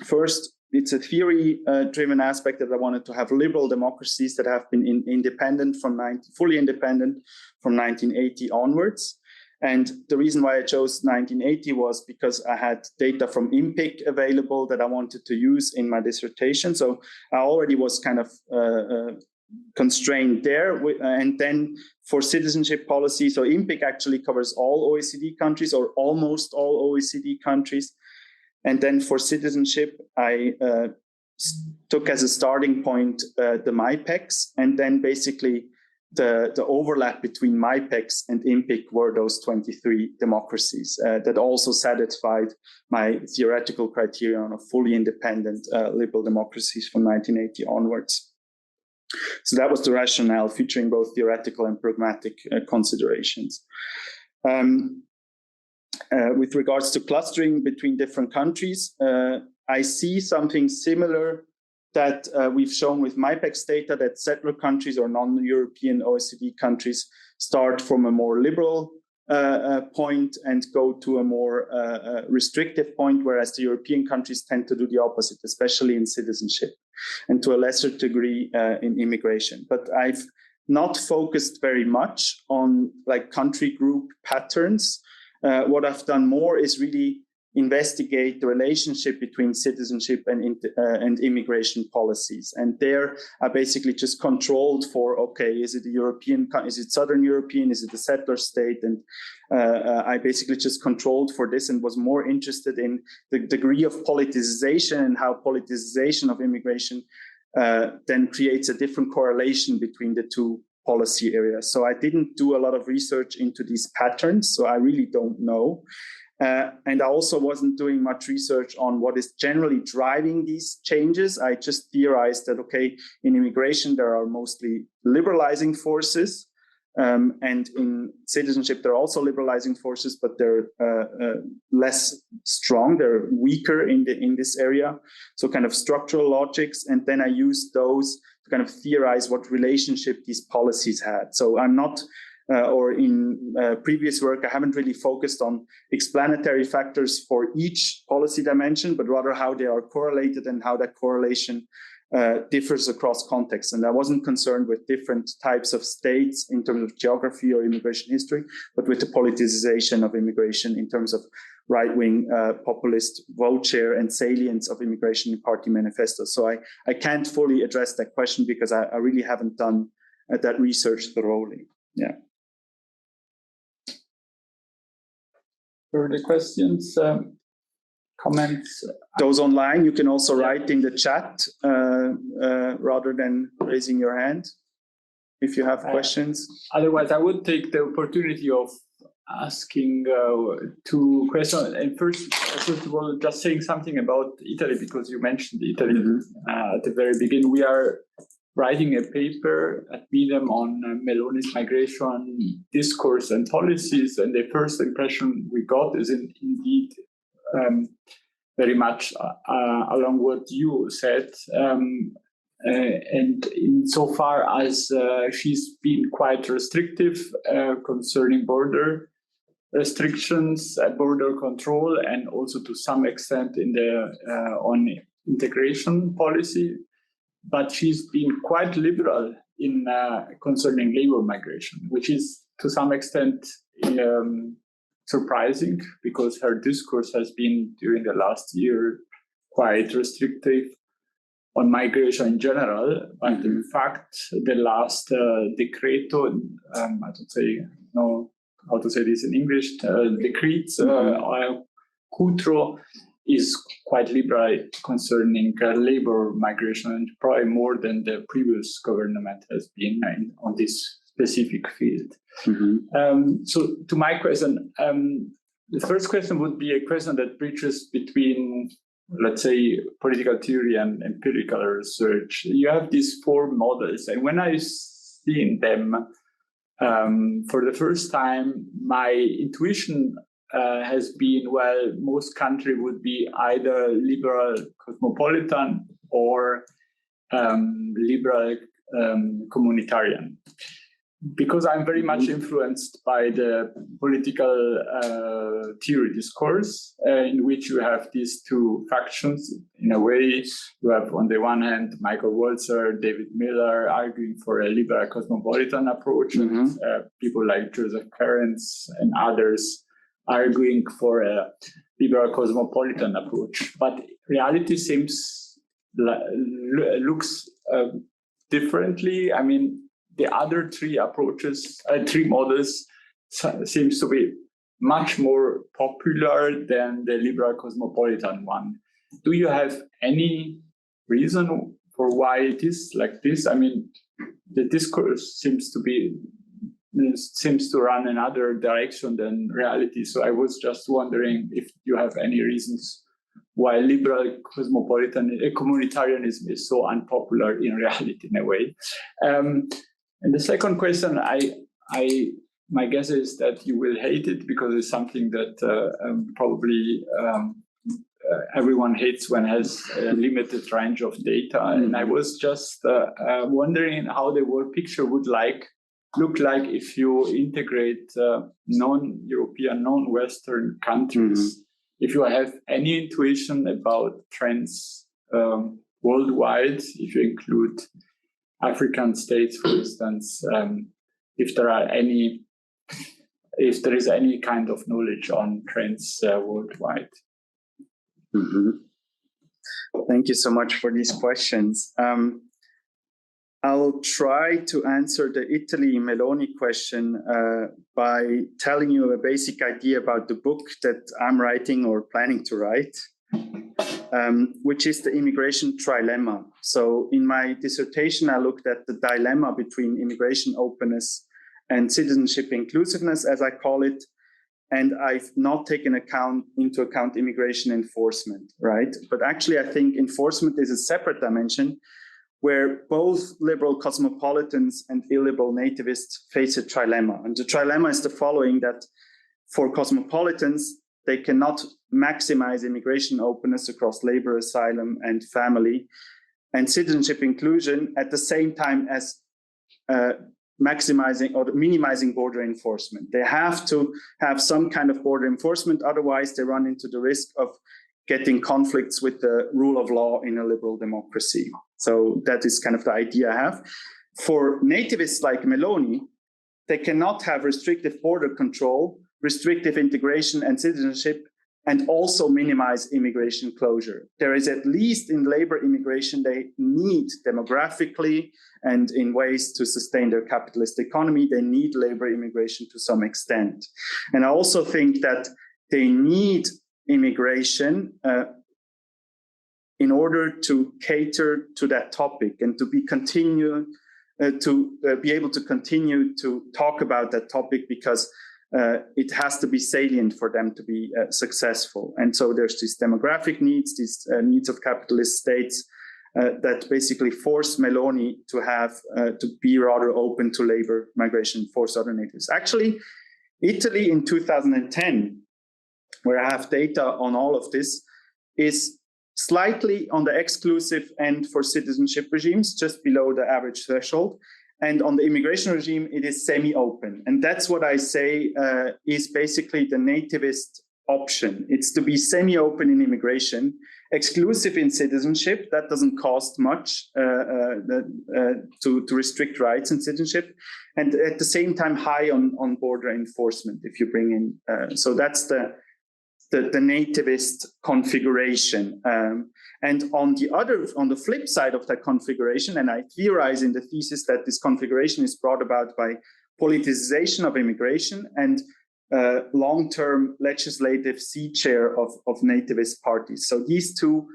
First, it's a theory-driven aspect that I wanted to have liberal democracies that have been fully independent from 1980 onwards. And the reason why I chose 1980 was because I had data from IMPIC available that I wanted to use in my dissertation. So I already was kind of constrained there. And then for citizenship policy, so IMPIC actually covers all OECD countries, or almost all OECD countries. And then for citizenship, I took as a starting point the Mypex, and then basically the overlap between Mypex and IMPIC were those 23 democracies that also satisfied my theoretical criterion of fully independent liberal democracies from 1980 onwards. So that was the rationale, featuring both theoretical and pragmatic considerations. With regards to clustering between different countries, I see something similar that we've shown with Mypex data, that settler countries or non-European OECD countries start from a more liberal point and go to a more restrictive point, whereas the European countries tend to do the opposite, especially in citizenship, and to a lesser degree in immigration. But I've not focused very much on like country group patterns. What I've done more is really investigate the relationship between citizenship and immigration policies. And there I basically just controlled for, okay, is it a European, is it Southern European, is it a settler state? And I basically just controlled for this and was more interested in the degree of politicization and how politicization of immigration then creates a different correlation between the two policy areas. So I didn't do a lot of research into these patterns, so I really don't know. And I also wasn't doing much research on what is generally driving these changes. I just theorized that, okay, in immigration, there are mostly liberalizing forces. And in citizenship, there are also liberalizing forces, but they're less strong. They're weaker in this area. So kind of structural logics. And then I used those to kind of theorize what relationship these policies had. So I'm not, or in previous work, I haven't really focused on explanatory factors for each policy dimension, but rather how they are correlated and how that correlation differs across contexts. And I wasn't concerned with different types of states in terms of geography or immigration history, but with the politicization of immigration in terms of right-wing populist vote share and salience of immigration in party manifestos. So I can't fully address that question because I really haven't done that research thoroughly. Yeah. Further questions? Comments? Those online, you can also write in the chat rather than raising your hand if you have questions. Otherwise, I would take the opportunity of asking 2 questions. And first of all, just saying something about Italy, because you mentioned Italy at the very beginning. We are writing a paper at Medium on Meloni's migration discourse and policies. And the first impression we got is indeed very much along what you said. And insofar as she's been quite restrictive concerning border restrictions, border control, and also to some extent in the on integration policy. But she's been quite liberal in concerning labor migration, which is to some extent surprising, because her discourse has been during the last year quite restrictive on migration in general. But in fact, the last decreto, I don't know how to say this in English, decrees, Cutro, is quite liberal concerning labor migration, and probably more than the previous government has been on this specific field. So to my question, the first question would be a question that bridges between, let's say, political theory and empirical research. You have these 4 models, and when I've seen them for the first time, my intuition has been, well, most country would be either liberal cosmopolitan or liberal communitarian. Because I'm very much influenced by the political theory discourse, in which you have these 2 factions. In a way, you have on the one hand Michael Walzer, David Miller arguing for a liberal cosmopolitan approach, and people like Joseph Carens and others arguing for a liberal cosmopolitan approach. But reality looks differently. I mean, the other 3 approaches, 3 models seems to be much more popular than the liberal cosmopolitan one. Do you have any reason for why it is like this? I mean, the discourse seems to run another direction than reality. So I was just wondering if you have any reasons why liberal communitarianism is so unpopular in reality, in a way. And the second question, my guess is that you will hate it, because it's something that probably everyone hates when it has a limited range of data. And I was just wondering how the world picture would look like if you integrate non-European, non-Western countries. If you have any intuition about trends worldwide, if you include African states, for instance, if there is any kind of knowledge on trends worldwide. Thank you so much for these questions. I'll try to answer the Italy Meloni question by telling you a basic idea about the book that I'm writing or planning to write. which is the Immigration Trilemma. So in my dissertation, I looked at the dilemma between immigration openness and citizenship inclusiveness, as I call it, and I've not taken into account immigration enforcement, right? But actually, I think enforcement is a separate dimension where both liberal cosmopolitans and illiberal nativists face a trilemma. And the trilemma is the following, that for cosmopolitans, they cannot maximize immigration openness across labor, asylum, and family, and citizenship inclusion at the same time as maximizing or minimizing border enforcement. They have to have some kind of border enforcement, otherwise they run into the risk of getting conflicts with the rule of law in a liberal democracy. So that is kind of the idea I have. For nativists like Meloni, they cannot have restrictive border control, restrictive integration and citizenship, and also minimize immigration closure. There is, at least in labor immigration, they need demographically and in ways to sustain their capitalist economy, they need labor immigration to some extent. And I also think that they need immigration in order to cater to that topic and to be able to continue to talk about that topic, because it has to be salient for them to be successful. And so there's these demographic needs, these needs of capitalist states that basically force Meloni to have to be rather open to labor migration for Southern natives. Actually, Italy in 2010, where I have data on all of this, is slightly on the exclusive end for citizenship regimes, just below the average threshold. And on the immigration regime, it is semi-open. And that's what I say is basically the nativist option. It's to be semi-open in immigration, exclusive in citizenship. That doesn't cost much to restrict rights in citizenship. And at the same time, high on border enforcement, if you bring in. So that's the nativist configuration. And on the flip side of that configuration, and I theorize in the thesis that this configuration is brought about by politicization of immigration and long-term legislative seat share of nativist parties. So these two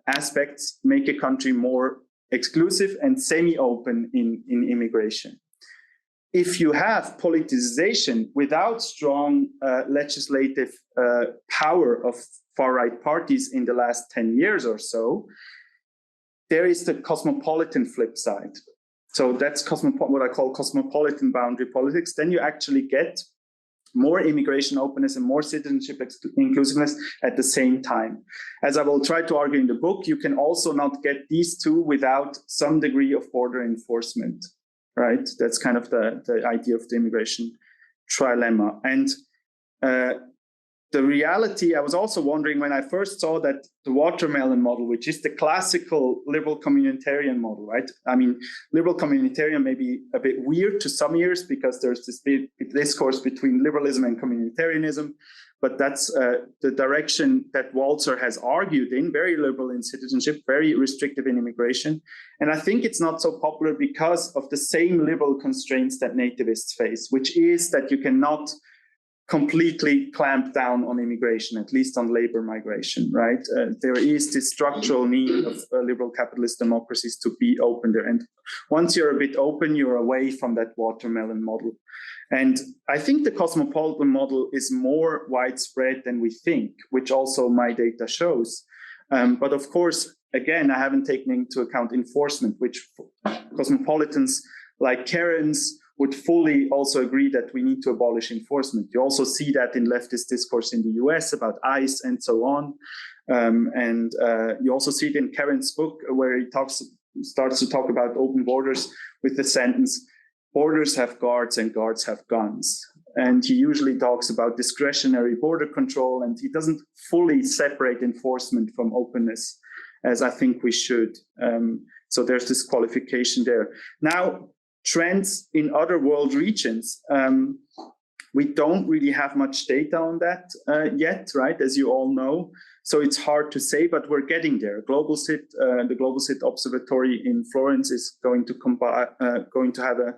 aspects make a country more exclusive and semi-open in immigration. If you have politicization without strong legislative power of far-right parties in the last 10 years or so, there is the cosmopolitan flip side. So that's what I call cosmopolitan boundary politics. Then you actually get more immigration openness and more citizenship inclusiveness at the same time. As I will try to argue in the book, you can also not get these two without some degree of border enforcement. Right, that's kind of the idea of the immigration trilemma. And the reality, I was also wondering when I first saw that the watermelon model, which is the classical liberal communitarian model, right? I mean, liberal communitarian may be a bit weird to some ears because there's this big discourse between liberalism and communitarianism, but that's the direction that Walzer has argued in, very liberal in citizenship, very restrictive in immigration. And I think it's not so popular because of the same liberal constraints that nativists face, which is that you cannot completely clamp down on immigration, at least on labor migration, right? There is this structural need of liberal capitalist democracies to be open there. And once you're a bit open, you're away from that watermelon model. And I think the cosmopolitan model is more widespread than we think, which also my data shows. But of course, again, I haven't taken into account enforcement, which cosmopolitans like Karen's would fully also agree that we need to abolish enforcement. You also see that in leftist discourse in the US about ICE and so on. And you also see it in Karen's book where he starts to talk about open borders with the sentence, borders have guards and guards have guns. And he usually talks about discretionary border control, and he doesn't fully separate enforcement from openness, as I think we should. So there's this qualification there. Now, trends in other world regions. We don't really have much data on that yet, right? As you all know. So it's hard to say, but we're getting there. The Global Sit Observatory in Florence is going to have a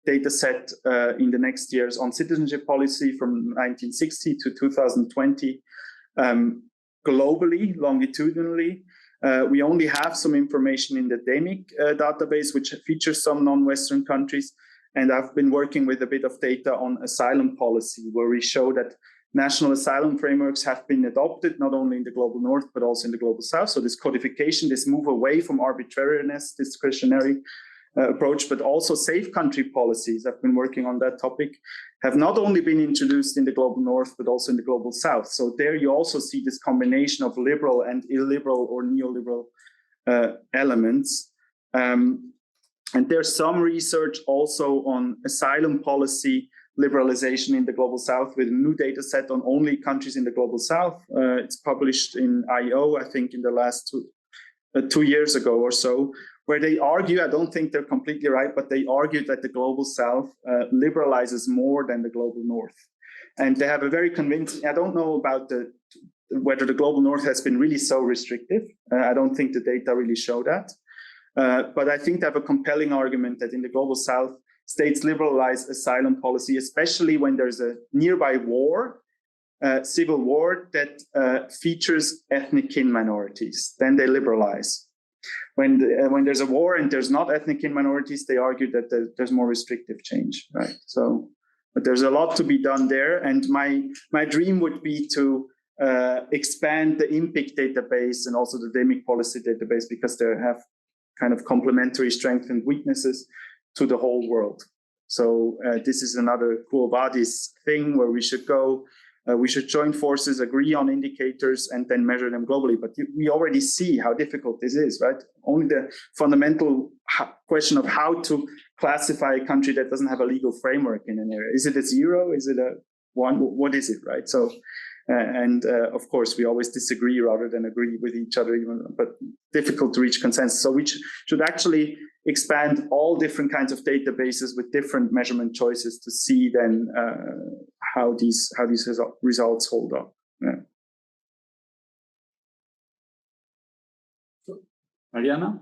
data set in the next years on citizenship policy from 1960 to 2020. globally, longitudinally. We only have some information in the DEMIC database, which features some non-Western countries. And I've been working with a bit of data on asylum policy, where we show that national asylum frameworks have been adopted, not only in the global north, but also in the global south. So this codification, this move away from arbitrariness, discretionary approach, but also safe country policies, I've been working on that topic, have not only been introduced in the global north, but also in the global south. So there you also see this combination of liberal and illiberal or neoliberal elements. And there's some research also on asylum policy liberalization in the global south with a new data set on only countries in the global south. It's published in IO, I think, in the last 2 years ago or so, where they argue, I don't think they're completely right, but they argue that the global south liberalizes more than the global north. And they have a very convincing, I don't know about whether the global north has been really so restrictive. I don't think the data really show that. But I think they have a compelling argument that in the global south, states liberalize asylum policy, especially when there's a nearby war, civil war that features ethnic kin minorities. Then they liberalize. When there's a war and there's not ethnic kin minorities, they argue that there's more restrictive change, right? So, but there's a lot to be done there. And my dream would be to expand the IMPIC database and also the DEMIC policy database, because they have kind of complementary strengths and weaknesses to the whole world. So this is another Quo Vadis thing where we should go. We should join forces, agree on indicators, and then measure them globally. But we already see how difficult this is, right? Only the fundamental question of how to classify a country that doesn't have a legal framework in an area. Is it a 0? Is it a 1? What is it, right? So, of course, we always disagree rather than agree with each other, but difficult to reach consensus. So we should actually expand all different kinds of databases with different measurement choices to see then how these results hold up. Yeah. Mariana?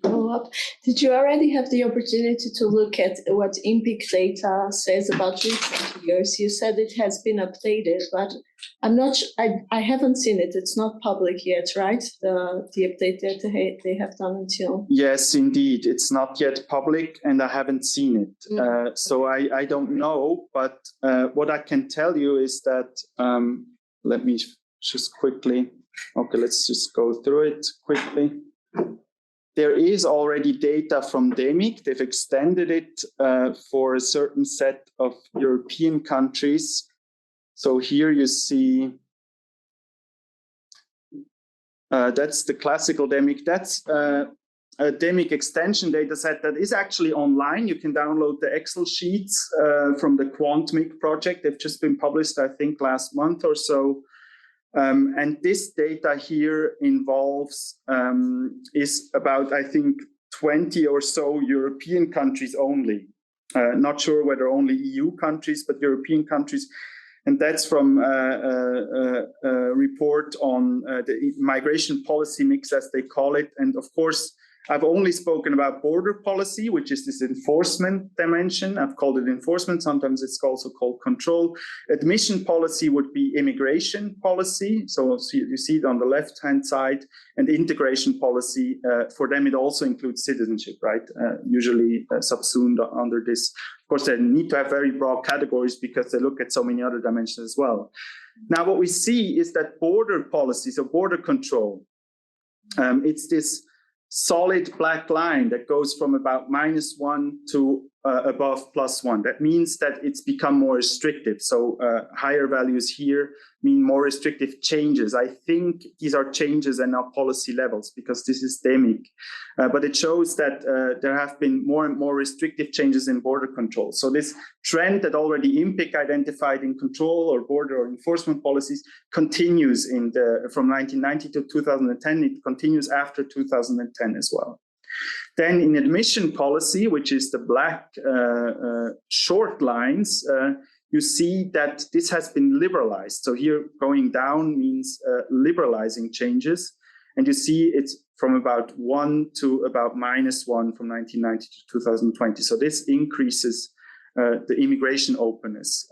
Follow-up. Did you already have the opportunity to look at what IMPIC data says about recent years? You said it has been updated, but I'm not. I haven't seen it. It's not public yet, right? The update that they have done until. Yes, indeed, it's not yet public, and I haven't seen it. So I don't know. But what I can tell you is that let me just quickly. Okay, let's just go through it quickly. There is already data from DEMIC. They've extended it for a certain set of European countries. So here you see, that's the classical DEMIC. That's a DEMIC extension data set that is actually online. You can download the Excel sheets from the QuantMIC project. They've just been published, I think, last month or so. And this data here involves, is about, I think, 20 or so European countries only. Not sure whether only EU countries, but European countries. And that's from a report on the migration policy mix, as they call it. And of course, I've only spoken about border policy, which is this enforcement dimension. I've called it enforcement. Sometimes it's also called control. Admission policy would be immigration policy. So you see it on the left-hand side. And integration policy, for them, it also includes citizenship, right? Usually subsumed under this. Of course, they need to have very broad categories because they look at so many other dimensions as well. Now, what we see is that border policy, so border control, it's this solid black line that goes from about -1 to above +1. That means that it's become more restrictive. So higher values here mean more restrictive changes. I think these are changes and not policy levels because this is DEMIC. But it shows that there have been more and more restrictive changes in border control. So this trend that already IMPIC identified in control or border or enforcement policies continues from 1990 to 2010. It continues after 2010 as well. Then in admission policy, which is the black short lines, you see that this has been liberalized. So here going down means liberalizing changes. And you see it's from about 1 to about -1 from 1990 to 2020. So this increases the immigration openness,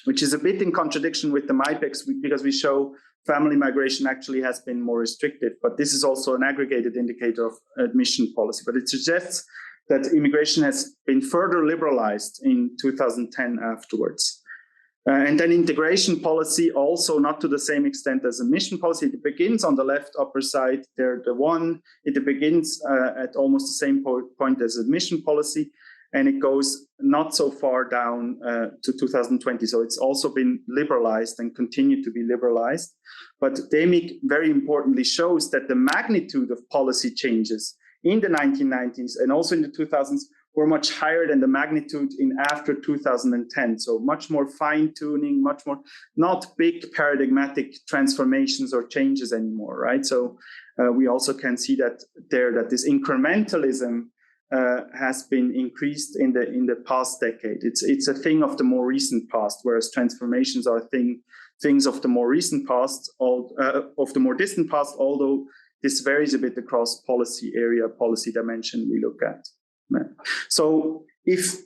which is a bit in contradiction with the Mypex, because we show family migration actually has been more restricted, but this is also an aggregated indicator of admission policy. But it suggests that immigration has been further liberalized in 2010 afterwards. And then integration policy also not to the same extent as admission policy. It begins on the left upper side there, it begins at almost the same point as admission policy, and it goes not so far down to 2020. So it's also been liberalized and continued to be liberalized. But DEMIC very importantly shows that the magnitude of policy changes in the 1990s and also in the 2000s were much higher than the magnitude in after 2010. So much more fine-tuning, much more, not big paradigmatic transformations or changes anymore, right? So we also can see that that this incrementalism has been increased in the past decade. It's a thing of the more recent past, whereas transformations are things of the more recent past, of the more distant past, although this varies a bit across policy area, policy dimension we look at. So if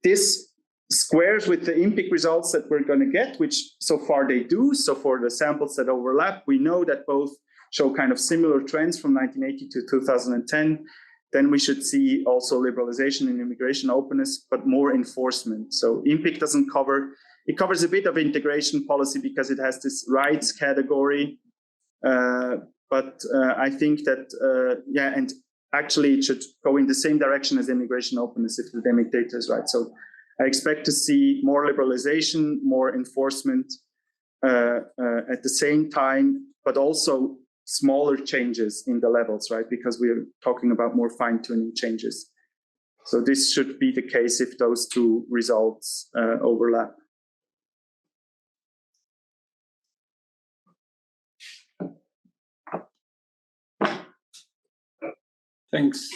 this squares with the IMPIC results that we're going to get, which so far they do, so for the samples that overlap, we know that both show kind of similar trends from 1980 to 2010, then we should see also liberalization and immigration openness, but more enforcement. So IMPIC doesn't cover, it covers a bit of integration policy because it has this rights category, but I think that, yeah, and actually it should go in the same direction as immigration openness if the DEMIC data is right. So I expect to see more liberalization, more enforcement at the same time, but also smaller changes in the levels, right? Because we're talking about more fine-tuning changes. So this should be the case if those two results overlap. Thanks.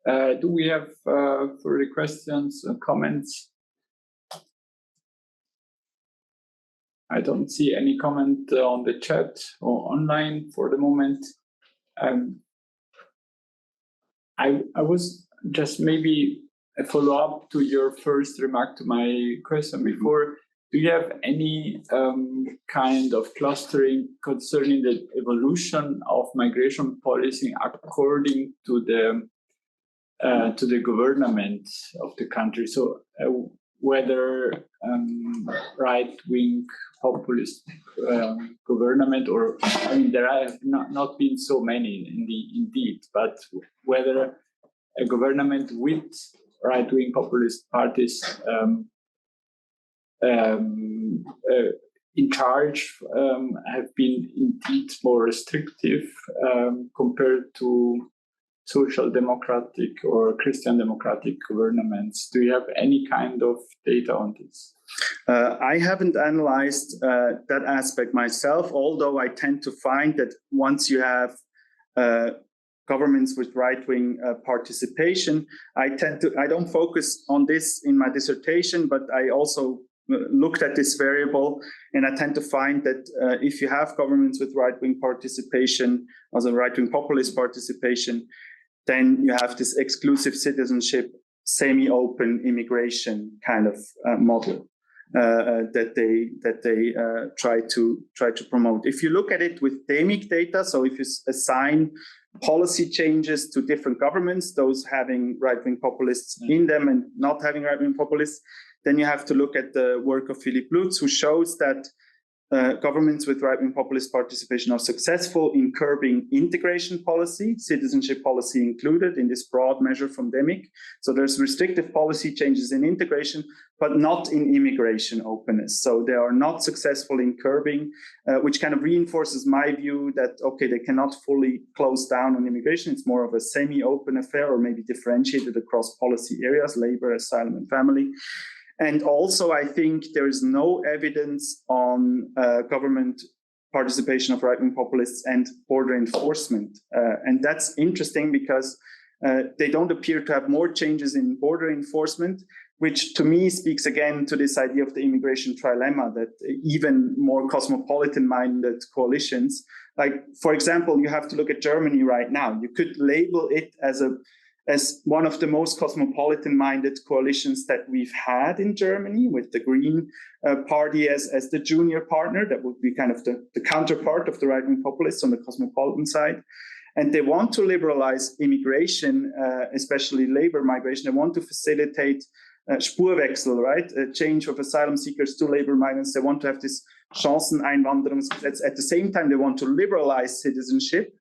Do we have further questions or comments? I don't see any comment on the chat or online for the moment. I was just maybe a follow-up to your first remark to my question before. Do you have any kind of clustering concerning the evolution of migration policy according to the government of the country? So whether right-wing populist government, or I mean, there have not been so many indeed, but whether a government with right-wing populist parties in charge have been indeed more restrictive compared to social democratic or Christian democratic governments. Do you have any kind of data on this? I haven't analyzed that aspect myself, although I tend to find that once you have governments with right-wing participation, I don't focus on this in my dissertation, but I also looked at this variable, and I tend to find that if you have governments with right-wing participation, also right-wing populist participation, then you have this exclusive citizenship, semi-open immigration kind of model that they try to promote. If you look at it with DEMIC data, so if you assign policy changes to different governments, those having right-wing populists in them and not having right-wing populists, then you have to look at the work of Philipp Lutz, who shows that governments with right-wing populist participation are successful in curbing integration policy, citizenship policy included in this broad measure from DEMIC. So there's restrictive policy changes in integration, but not in immigration openness. So they are not successful in curbing, which kind of reinforces my view that, okay, they cannot fully close down on immigration. It's more of a semi-open affair, or maybe differentiated across policy areas, labor, asylum, and family. And also, I think there is no evidence on government participation of right-wing populists and border enforcement. And that's interesting because they don't appear to have more changes in border enforcement, which to me speaks again to this idea of the immigration trilemma, that even more cosmopolitan-minded coalitions, like, for example, you have to look at Germany right now. You could label it as as one of the most cosmopolitan-minded coalitions that we've had in Germany, with the Green Party as the junior partner. That would be kind of the counterpart of the right-wing populists on the cosmopolitan side. And they want to liberalize immigration, especially labor migration. They want to facilitate Spurwechsel, right? A change of asylum seekers to labor migrants. They want to have this Chanceneinwanderungsgesetz. At the same time, they want to liberalize citizenship.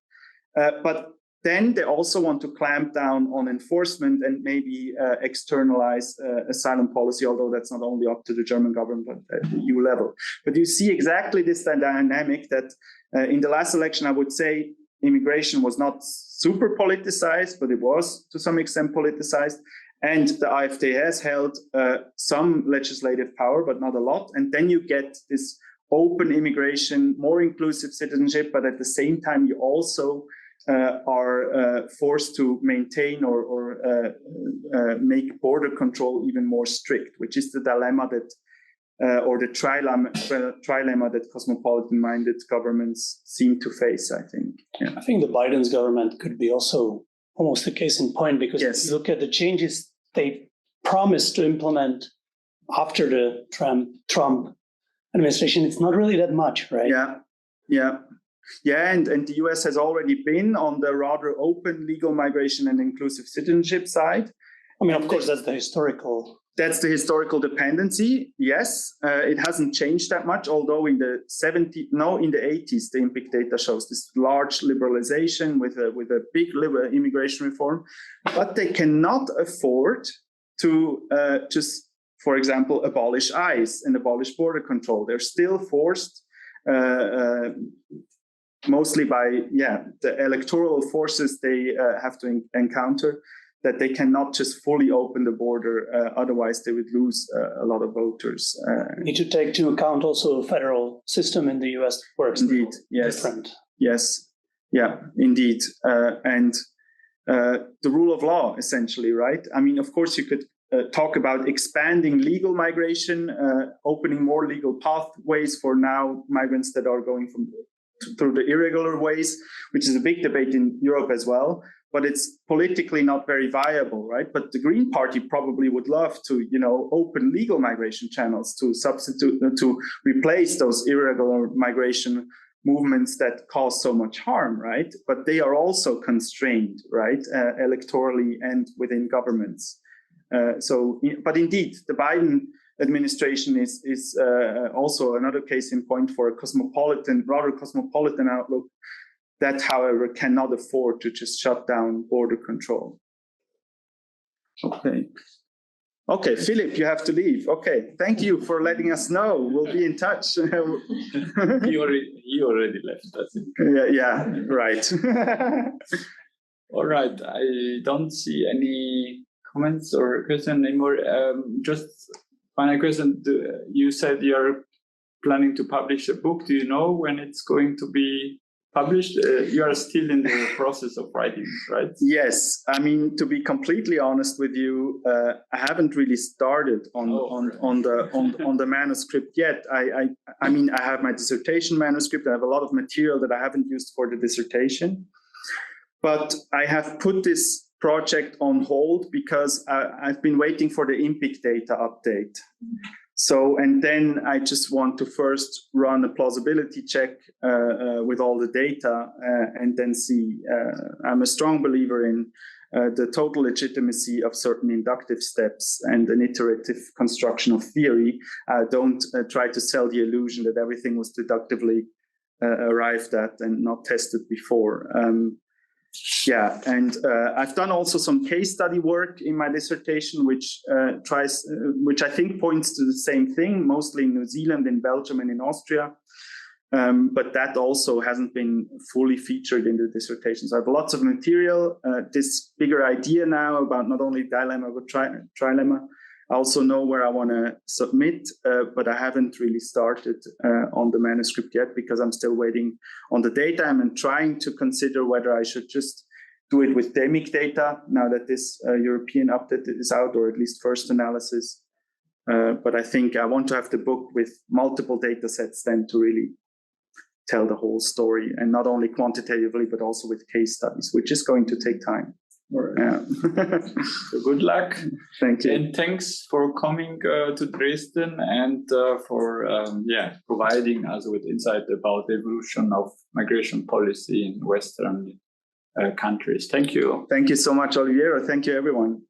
But then they also want to clamp down on enforcement and maybe externalize asylum policy, although that's not only up to the German government, but at the EU level. But you see exactly this dynamic that in the last election, I would say immigration was not super politicized, but it was to some extent politicized. And the AfD has held some legislative power, but not a lot. And then you get this open immigration, more inclusive citizenship, but at the same time, you also are forced to maintain or make border control even more strict, which is the dilemma that, or the trilemma that cosmopolitan-minded governments seem to face, I think. Yeah. I think the Biden's government could be also almost a case in point, because if you look at the changes they promised to implement after the Trump administration, it's not really that much, right? Yeah, and the US has already been on the rather open legal migration and inclusive citizenship side. I mean, of course, that's the historical. That's the historical dependency. Yes, it hasn't changed that much, although in the 80s, the IMPIC data shows this large liberalization with a big immigration reform, but they cannot afford to just, for example, abolish ICE and abolish border control. They're still forced, mostly by the electoral forces they have to encounter, that they cannot just fully open the border, otherwise they would lose a lot of voters. Need to take into account also a federal system in the US works indeed, yes. different. Yes, yeah, indeed. And the rule of law, essentially, right? I mean, of course, you could talk about expanding legal migration, opening more legal pathways for now migrants that are going through the irregular ways, which is a big debate in Europe as well. But it's politically not very viable, right? But the Green Party probably would love to, open legal migration channels to to replace those irregular migration movements that cause so much harm, right? But they are also constrained, right, electorally and within governments. But indeed, the Biden administration is also another case in point for a rather cosmopolitan outlook that, however, cannot afford to just shut down border control. Okay, Philip, you have to leave. Okay, thank you for letting us know. We'll be in touch. He already left, I think. Yeah, right. All right, I don't see any comments or questions anymore. Just final question. You said you're planning to publish a book. Do you know when it's going to be published? You are still in the process of writing, right? Yes, I mean, to be completely honest with you, I haven't really started on the manuscript yet. I mean, I have my dissertation manuscript. I have a lot of material that I haven't used for the dissertation, but I have put this project on hold because I've been waiting for the IMPIC data update. So, and then I just want to first run a plausibility check with all the data and then see. I'm a strong believer in the total legitimacy of certain inductive steps and an iterative construction of theory. Don't try to sell the illusion that everything was deductively arrived at and not tested before. And I've done also some case study work in my dissertation, which I think points to the same thing, mostly in New Zealand, in Belgium, and in Austria. But that also hasn't been fully featured in the dissertation. So I have lots of material, this bigger idea now about not only dilemma, but trilemma. I also know where I want to submit, but I haven't really started on the manuscript yet because I'm still waiting on the data. I'm trying to consider whether I should just do it with demic data now that this European update is out, or at least first analysis. But I think I want to have the book with multiple data sets then to really tell the whole story, and not only quantitatively, but also with case studies, which is going to take time. Yeah. So good luck. Thank you. And thanks for coming to Dresden and for providing us with insight about the evolution of migration policy in Western countries. Thank you. Thank you so much, Oliviero. Thank you, everyone.